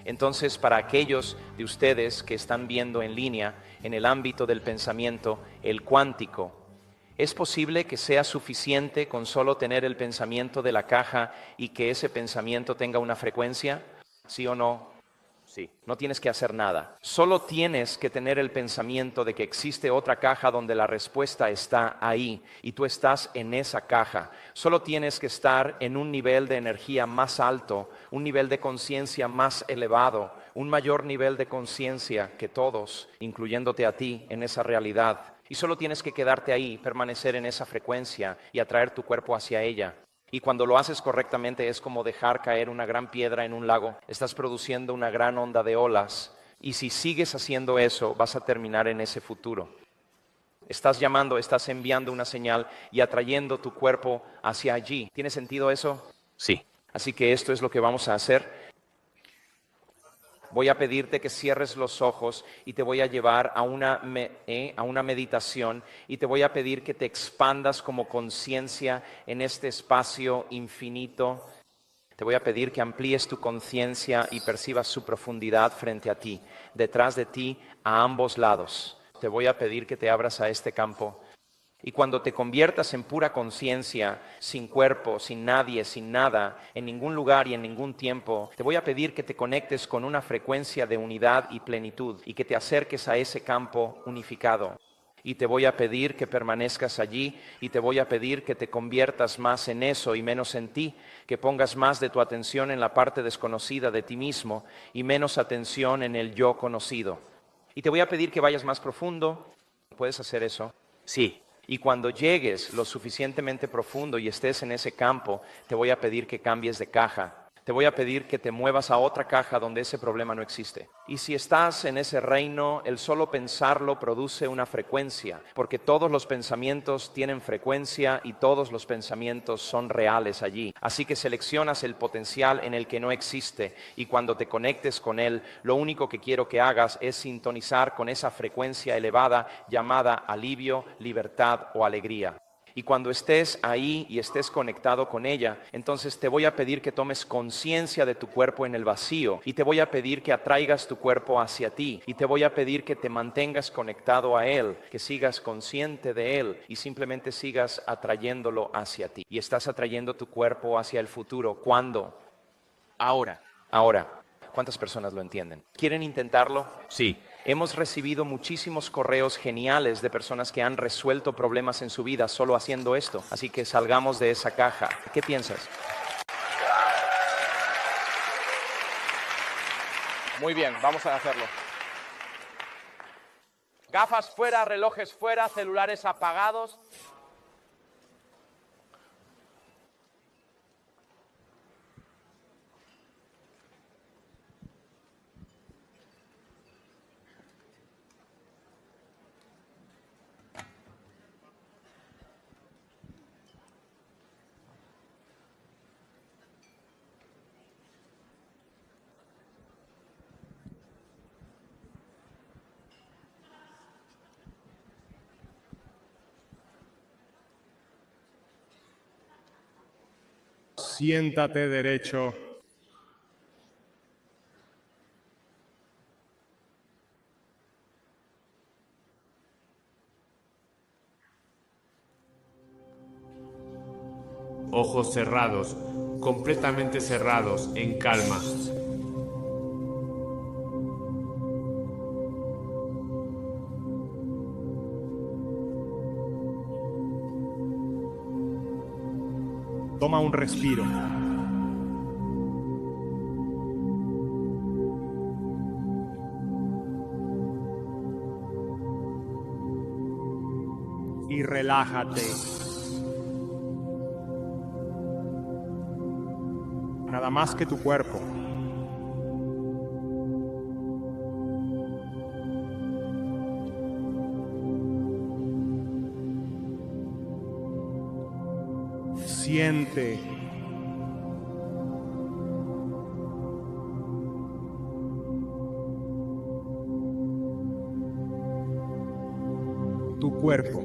Speaker 1: Entonces, para aquellos de ustedes que están viendo en línea, en el ámbito del pensamiento, el cuántico, ¿es posible que sea suficiente con solo tener el pensamiento de la caja y que ese pensamiento tenga una frecuencia? ¿Sí o no? Sí. No tienes que hacer nada. Solo tienes que tener el pensamiento de que existe otra caja donde la respuesta está ahí y tú estás en esa caja. Solo tienes que estar en un nivel de energía más alto, un nivel de conciencia más elevado, un mayor nivel de conciencia que todos, incluyéndote a ti en esa realidad. Y solo tienes que quedarte ahí, permanecer en esa frecuencia y atraer tu cuerpo hacia ella. Y cuando lo haces correctamente es como dejar caer una gran piedra en un lago. Estás produciendo una gran onda de olas. Y si sigues haciendo eso, vas a terminar en ese futuro. Estás llamando, estás enviando una señal y atrayendo tu cuerpo hacia allí. ¿Tiene sentido eso? Sí. Así que esto es lo que vamos a hacer. Voy a pedirte que cierres los ojos y te voy a llevar a una meditación y te voy a pedir que te expandas como conciencia en este espacio infinito. Te voy a pedir que amplíes tu conciencia y percibas su profundidad frente a ti, detrás de ti, a ambos lados. Te voy a pedir que te abras a este campo. Y cuando te conviertas en pura conciencia, sin cuerpo, sin nadie, sin nada, en ningún lugar y en ningún tiempo, te voy a pedir que te conectes con una frecuencia de unidad y plenitud y que te acerques a ese campo unificado. y te voy a pedir que permanezcas allí y te voy a pedir que te conviertas más en eso y menos en ti, que pongas más de tu atención en la parte desconocida de ti mismo y menos atención en el yo conocido. Y te voy a pedir que vayas más profundo. ¿Puedes hacer eso? Sí. Y cuando llegues lo suficientemente profundo y estés en ese campo, te voy a pedir que cambies de caja. Te voy a pedir que te muevas a otra caja donde ese problema no existe. Y si estás en ese reino, el solo pensarlo produce una frecuencia, porque todos los pensamientos tienen frecuencia y todos los pensamientos son reales allí. Así que seleccionas el potencial en el que no existe y cuando te conectes con él, lo único que quiero que hagas es sintonizar con esa frecuencia elevada llamada alivio, libertad o alegría. Y cuando estés ahí y estés conectado con ella, entonces te voy a pedir que tomes conciencia de tu cuerpo en el vacío y te voy a pedir que atraigas tu cuerpo hacia ti y te voy a pedir que te mantengas conectado a él, que sigas consciente de él y simplemente sigas atrayéndolo hacia ti. Y estás atrayendo tu cuerpo hacia el futuro. ¿Cuándo? Ahora. Ahora. ¿Cuántas personas lo entienden? ¿Quieren intentarlo? Sí. Hemos recibido muchísimos correos geniales de personas que han resuelto problemas en su vida solo haciendo esto. Así que salgamos de esa caja. ¿Qué piensas? Muy bien, vamos a hacerlo. Gafas fuera, relojes fuera, celulares apagados.
Speaker 4: Siéntate derecho.
Speaker 2: Ojos cerrados, completamente cerrados, en calma.
Speaker 4: Toma un respiro. Y relájate. Nada más que tu cuerpo. Siente. Tu cuerpo.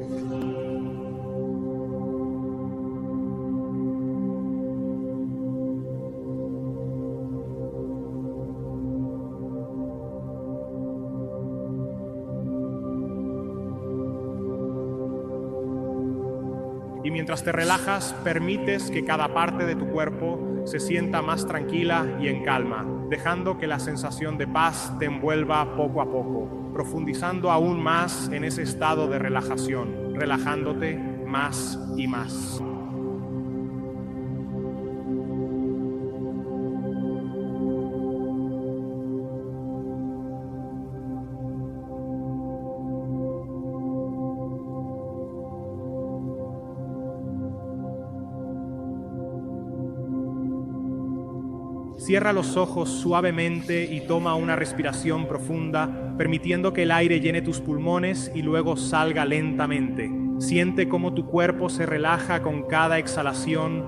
Speaker 4: Y mientras te relajas, permites que cada parte de tu cuerpo se sienta más tranquila y en calma, dejando que la sensación de paz te envuelva poco a poco, profundizando aún más en ese estado de relajación, relajándote más y más. Cierra los ojos suavemente y toma una respiración profunda, permitiendo que el aire llene tus pulmones y luego salga lentamente. Siente cómo tu cuerpo se relaja con cada exhalación.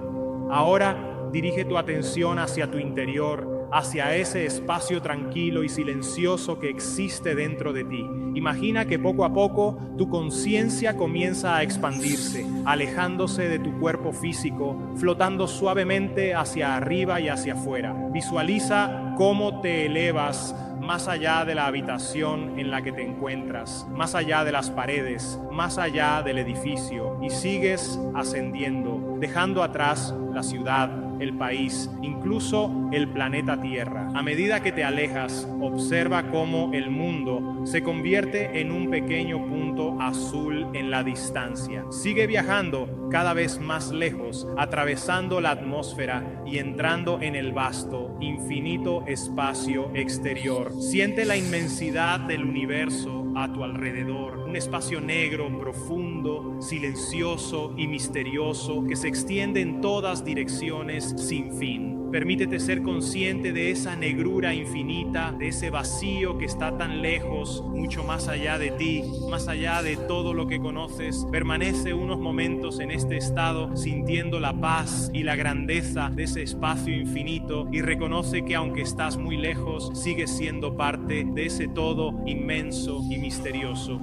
Speaker 4: Ahora dirige tu atención hacia tu interior, hacia ese espacio tranquilo y silencioso que existe dentro de ti. Imagina que poco a poco tu conciencia comienza a expandirse, alejándose de tu cuerpo físico, flotando suavemente hacia arriba y hacia afuera. Visualiza cómo te elevas más allá de la habitación en la que te encuentras, más allá de las paredes, más allá del edificio, y sigues ascendiendo, dejando atrás la ciudad, el país, incluso el planeta Tierra. A medida que te alejas, observa cómo el mundo se convierte en un pequeño punto azul en la distancia. Sigue viajando cada vez más lejos, atravesando la atmósfera y entrando en el vasto, infinito espacio exterior. Siente la inmensidad del universo a tu alrededor, un espacio negro, profundo, silencioso y misterioso que se extiende en todas direcciones sin fin. Permítete ser consciente de esa negrura infinita, de ese vacío que está tan lejos, mucho más allá de ti, más allá de todo lo que conoces. Permanece unos momentos en este estado, sintiendo la paz y la grandeza de ese espacio infinito, y reconoce que aunque estás muy lejos, sigues siendo parte de ese todo inmenso y misterioso.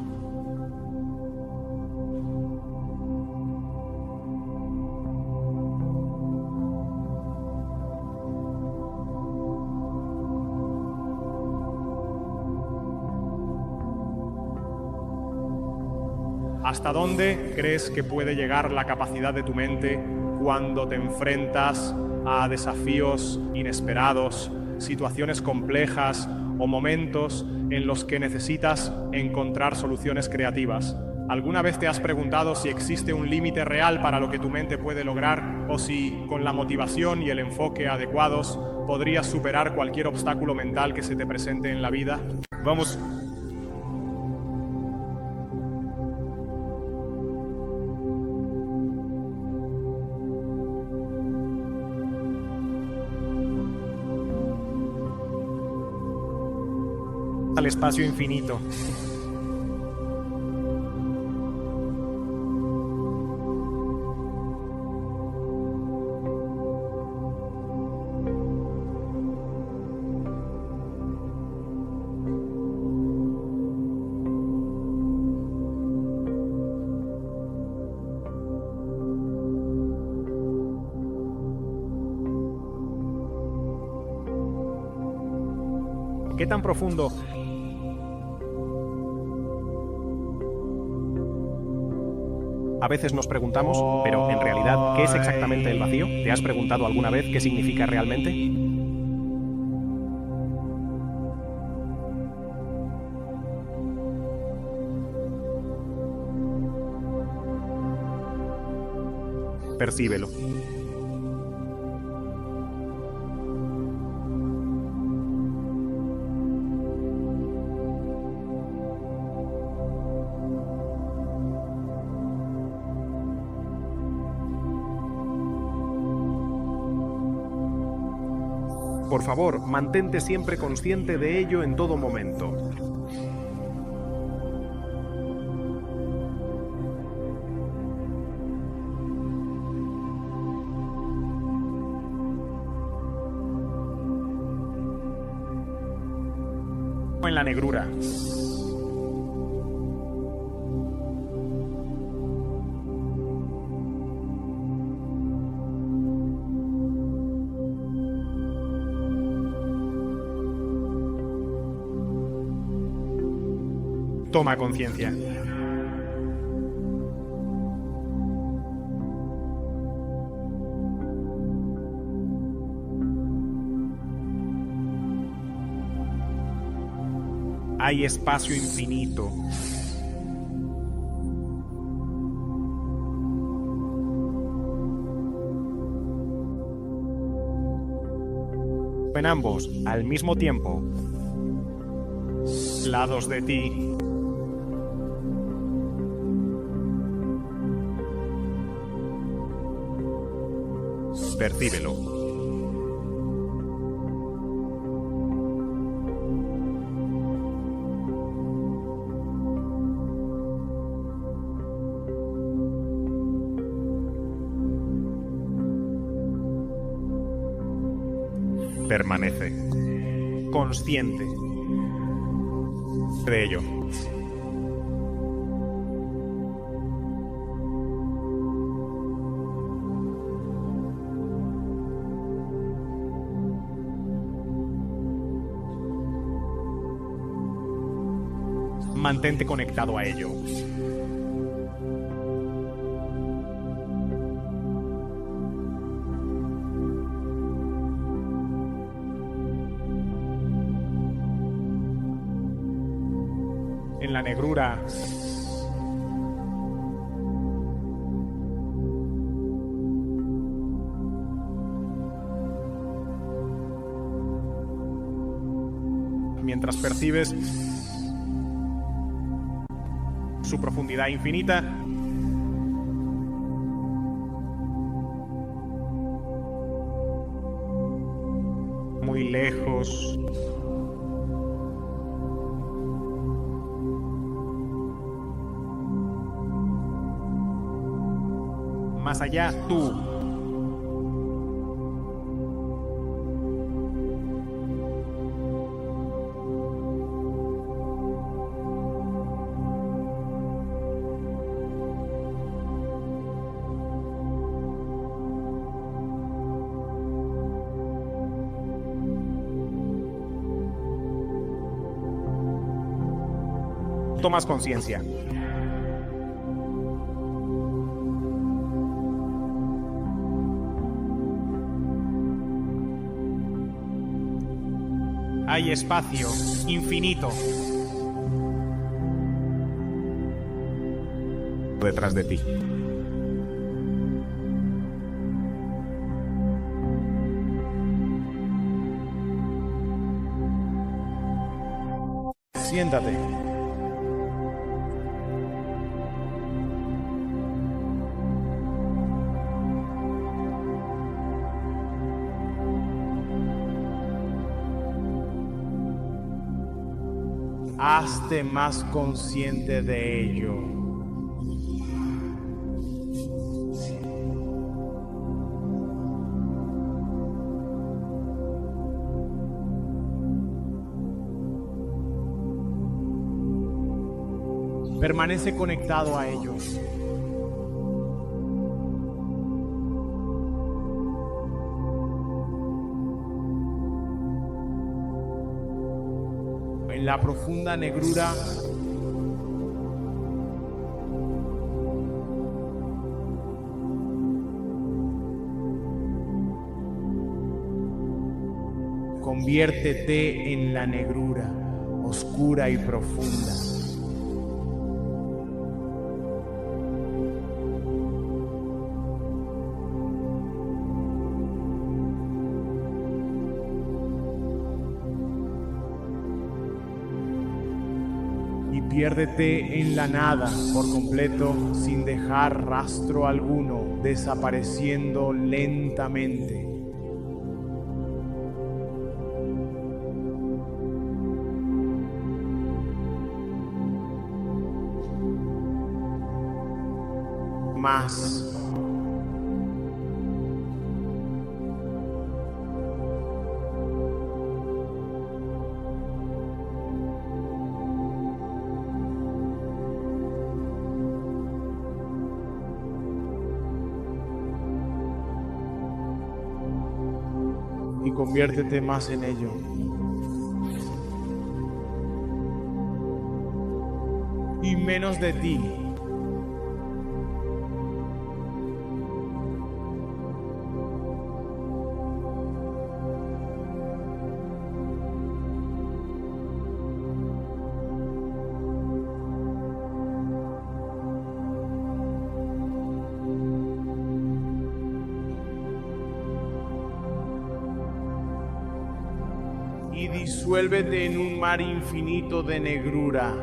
Speaker 4: ¿Hasta dónde crees que puede llegar la capacidad de tu mente cuando te enfrentas a desafíos inesperados, situaciones complejas o momentos en los que necesitas encontrar soluciones creativas? ¿Alguna vez te has preguntado si existe un límite real para lo que tu mente puede lograr, o si con la motivación y el enfoque adecuados podrías superar cualquier obstáculo mental que se te presente en la vida? Vamos. Al espacio infinito. ¿Qué tan profundo? A veces nos preguntamos, pero en realidad, ¿qué es exactamente el vacío? ¿Te has preguntado alguna vez qué significa realmente? Percíbelo. Por favor, mantente siempre consciente de ello en todo momento. En la negrura. Toma conciencia. Hay espacio infinito. En ambos, al mismo tiempo, lados de ti. Percíbelo. Permanece consciente de ello. Mantente conectado a ello. en la negrura. Mientras percibes su profundidad infinita, muy lejos, más allá, tú. Tomas conciencia. Hay espacio infinito detrás de ti. Siéntate. Hazte más consciente de ello. Permanece conectado a ello. En la profunda negrura, conviértete en la negrura, oscura y profunda. Piérdete en la nada por completo, sin dejar rastro alguno, desapareciendo lentamente. Más. Y conviértete más en ello. Y menos de ti. Y disuélvete en un mar infinito de negrura.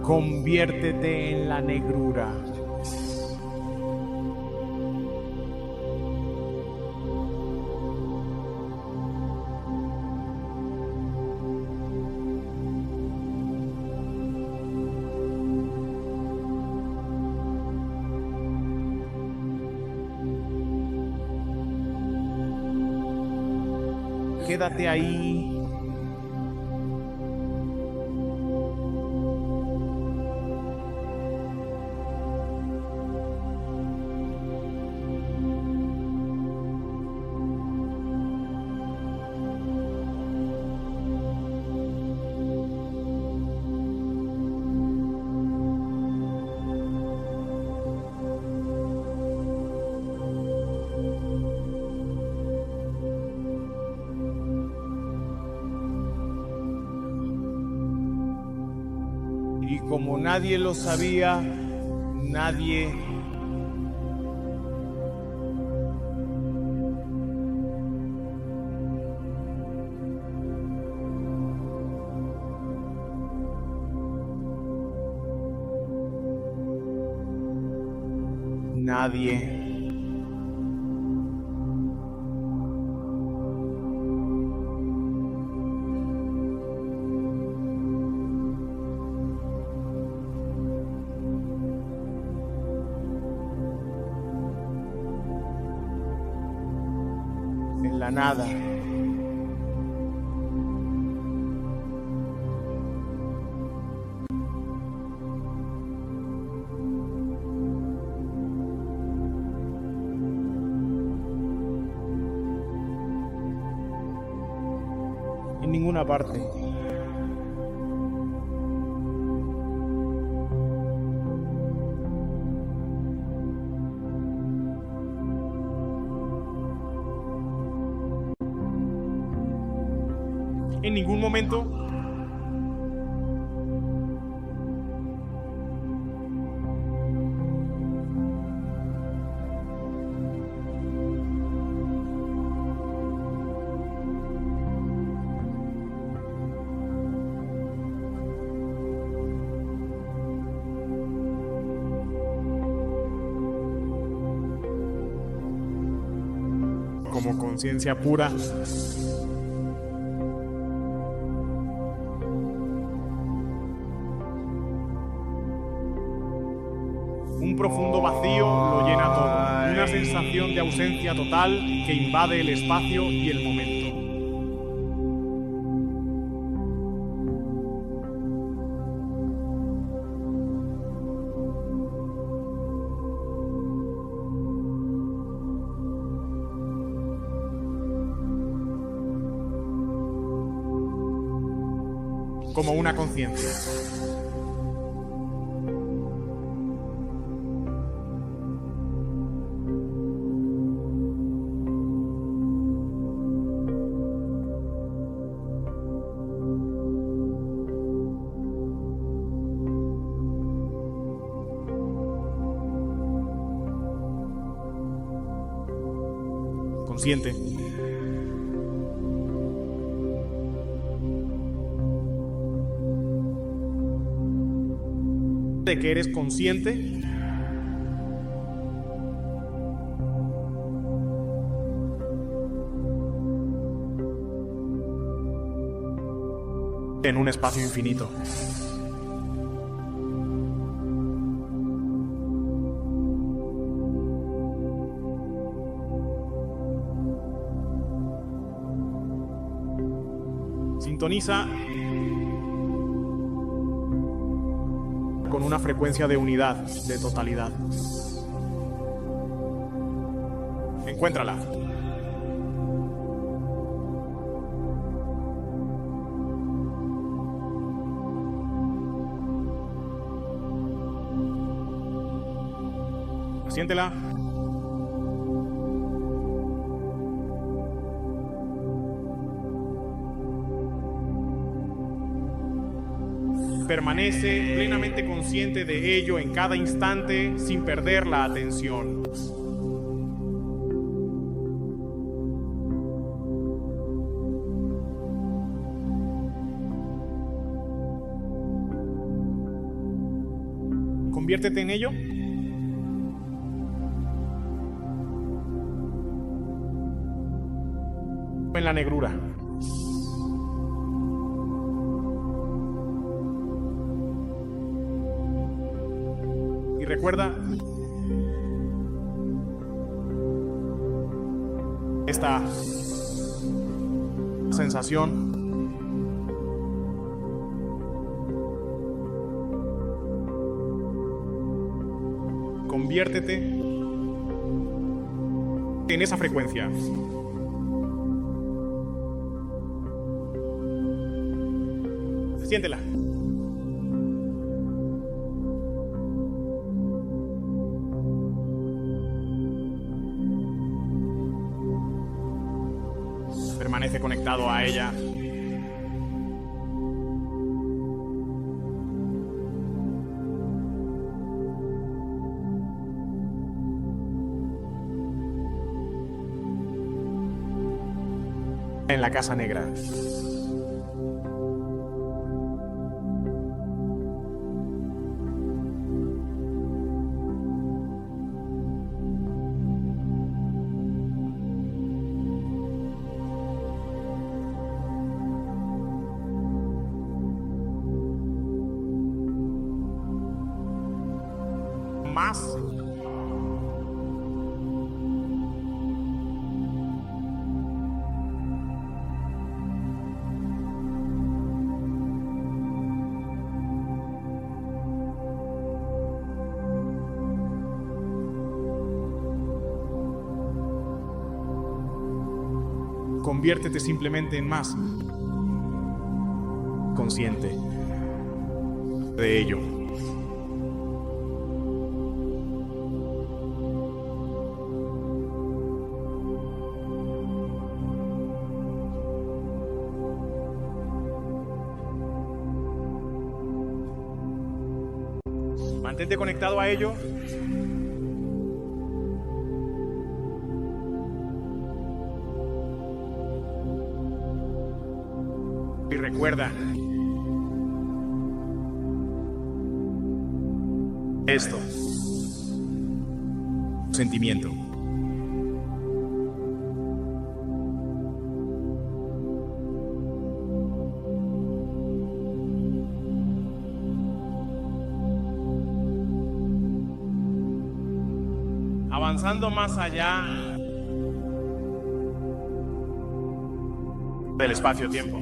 Speaker 4: Conviértete en la negrura. Quédate ahí.
Speaker 5: como nadie lo sabía, nadie... Nadie... En la nada. En ninguna parte. En ningún momento como conciencia pura. Un profundo vacío lo llena todo, una sensación de ausencia total que invade el espacio y el momento. Como una conciencia. Consciente. De que eres consciente en un espacio infinito. Sintoniza con una frecuencia de unidad, de totalidad. Encuéntrala. Siéntela. Permanece plenamente consciente de ello en cada instante sin perder la atención. Conviértete en ello. En la negrura. Y recuerda esta sensación conviértete en esa frecuencia. Siéntela. Permanece conectado a ella. en la Casa Negra. Más. Conviértete simplemente en más consciente de ello. Mantente conectado a ello. Y recuerda esto. Sentimiento. Avanzando más allá del espacio-tiempo.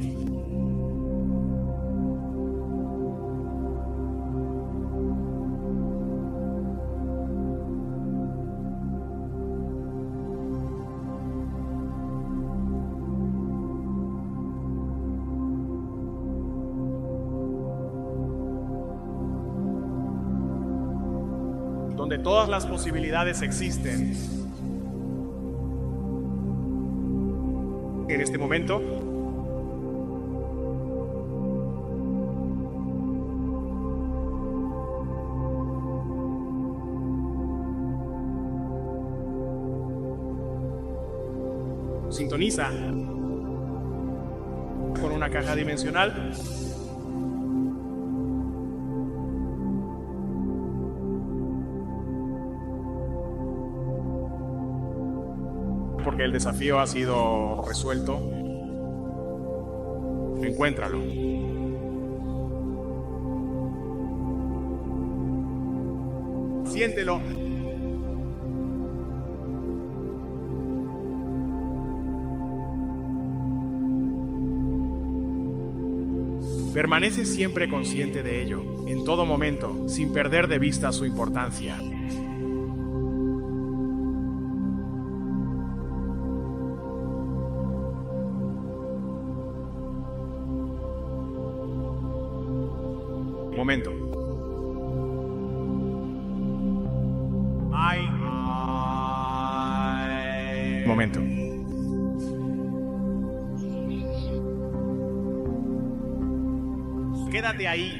Speaker 5: Donde todas las posibilidades existen. En este momento, sintoniza con una caja dimensional. Porque el desafío ha sido resuelto. Encuéntralo. Siéntelo. Permanece siempre consciente de ello, en todo momento, sin perder de vista su importancia. Momento. Momento. Quédate ahí.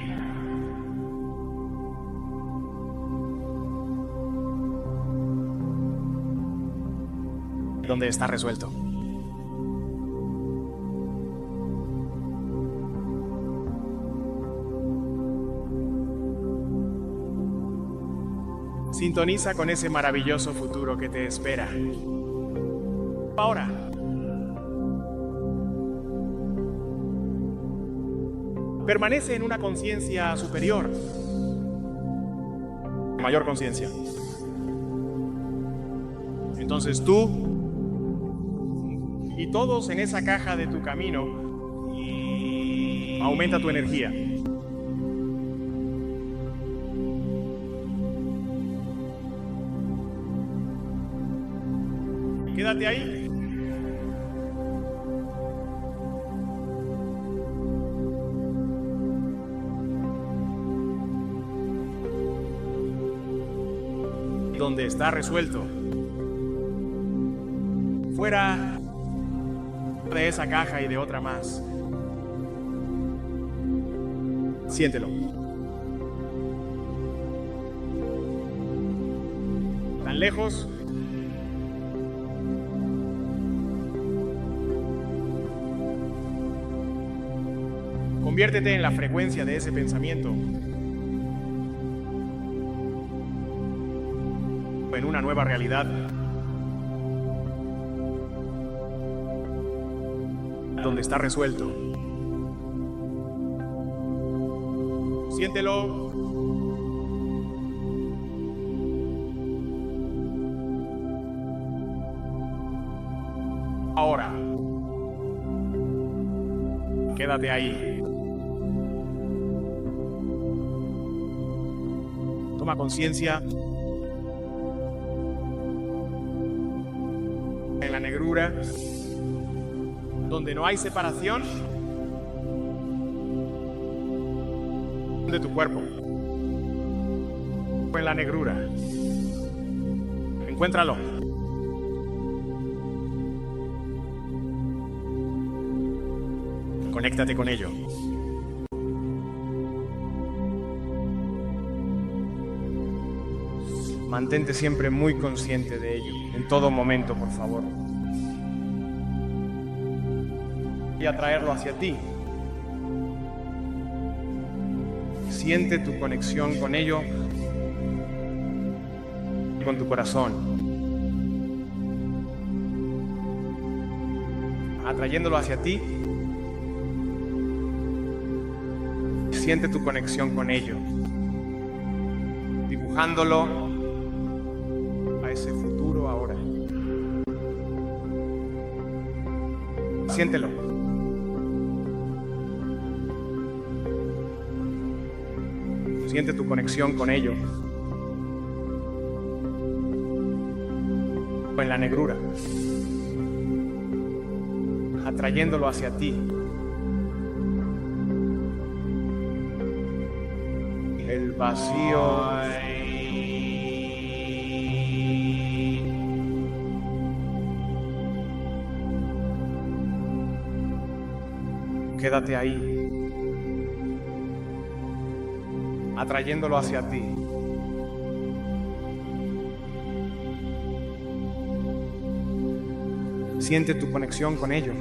Speaker 5: Donde está resuelto. Sintoniza con ese maravilloso futuro que te espera. Ahora. Permanece en una conciencia superior. Mayor conciencia. Entonces tú y todos en esa caja de tu camino, aumenta tu energía. Quédate ahí. Donde está resuelto. Fuera de esa caja y de otra más. Siéntelo. Tan lejos. Conviértete en la frecuencia de ese pensamiento, en una nueva realidad, donde está resuelto. Siéntelo. Ahora. Quédate ahí. Toma conciencia en la negrura, donde no hay separación de tu cuerpo. En la negrura. Encuéntralo. Conéctate con ello. Mantente siempre muy consciente de ello, en todo momento, por favor. Y atraerlo hacia ti. Siente tu conexión con ello y con tu corazón. Atrayéndolo hacia ti. Siente tu conexión con ello, dibujándolo a ese futuro ahora. Siéntelo. Siente tu conexión con ello. En la negrura, atrayéndolo hacia ti. El vacío. Quédate ahí, atrayéndolo hacia ti. Siente tu conexión con ello.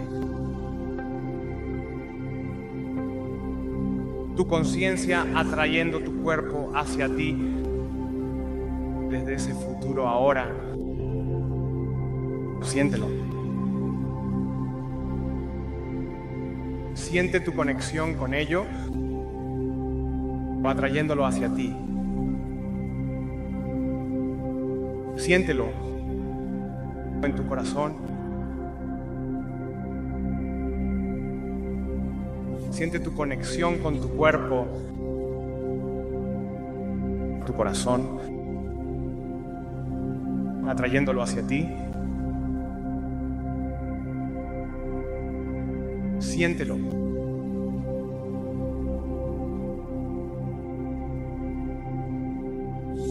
Speaker 5: Tu conciencia atrayendo tu cuerpo hacia ti desde ese futuro ahora. Siéntelo. Siente tu conexión con ello, atrayéndolo hacia ti. Siéntelo en tu corazón. Siente tu conexión con tu cuerpo, tu corazón, atrayéndolo hacia ti. Siéntelo.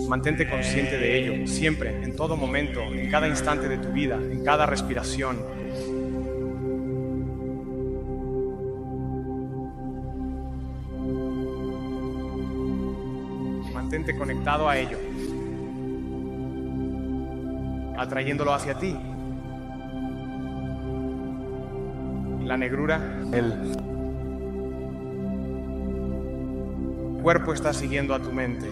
Speaker 5: Mantente consciente de ello, siempre, en todo momento, en cada instante de tu vida, en cada respiración. Mantente conectado a ello, atrayéndolo hacia ti. La negrura, el cuerpo está siguiendo a tu mente.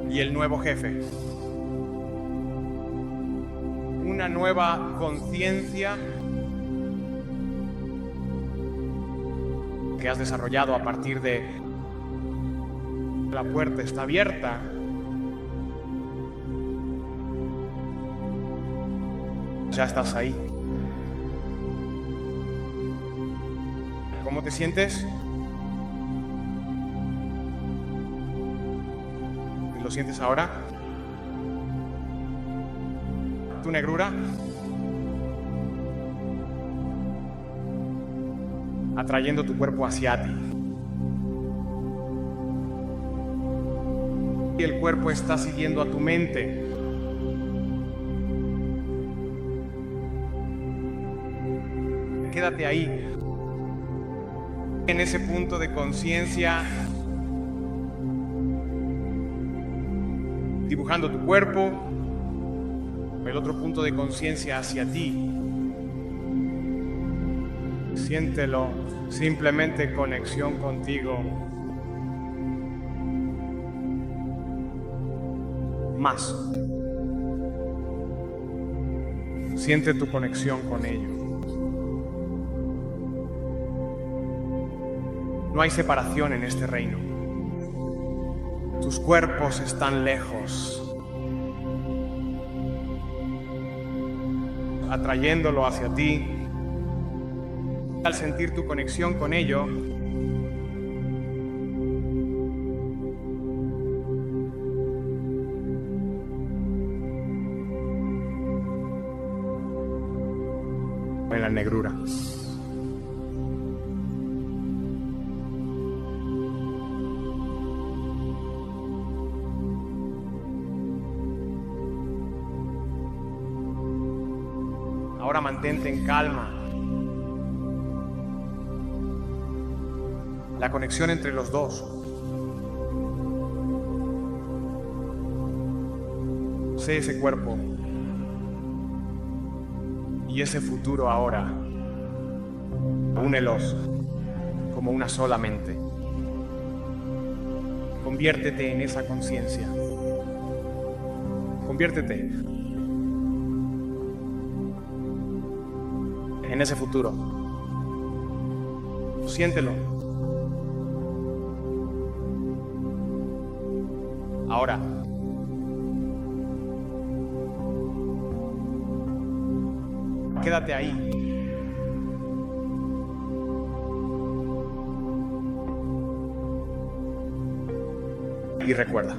Speaker 5: Y el nuevo jefe. Una nueva conciencia que has desarrollado a partir de la puerta está abierta. Ya estás ahí. ¿Cómo te sientes? ¿Lo sientes ahora? ¿Tu negrura? Atrayendo tu cuerpo hacia ti. Y el cuerpo está siguiendo a tu mente. Quédate ahí, en ese punto de conciencia, dibujando tu cuerpo, el otro punto de conciencia hacia ti. Siéntelo, simplemente conexión contigo. Más. Siente tu conexión con ello. No hay separación en este reino. Tus cuerpos están lejos, atrayéndolo hacia ti. Al sentir tu conexión con ello, en la negrura. Ahora mantente en calma. La conexión entre los dos. Sé ese cuerpo y ese futuro ahora. Únelos como una sola mente. Conviértete en esa conciencia. Conviértete en ese futuro. Siéntelo. Ahora. Quédate ahí. Y recuerda.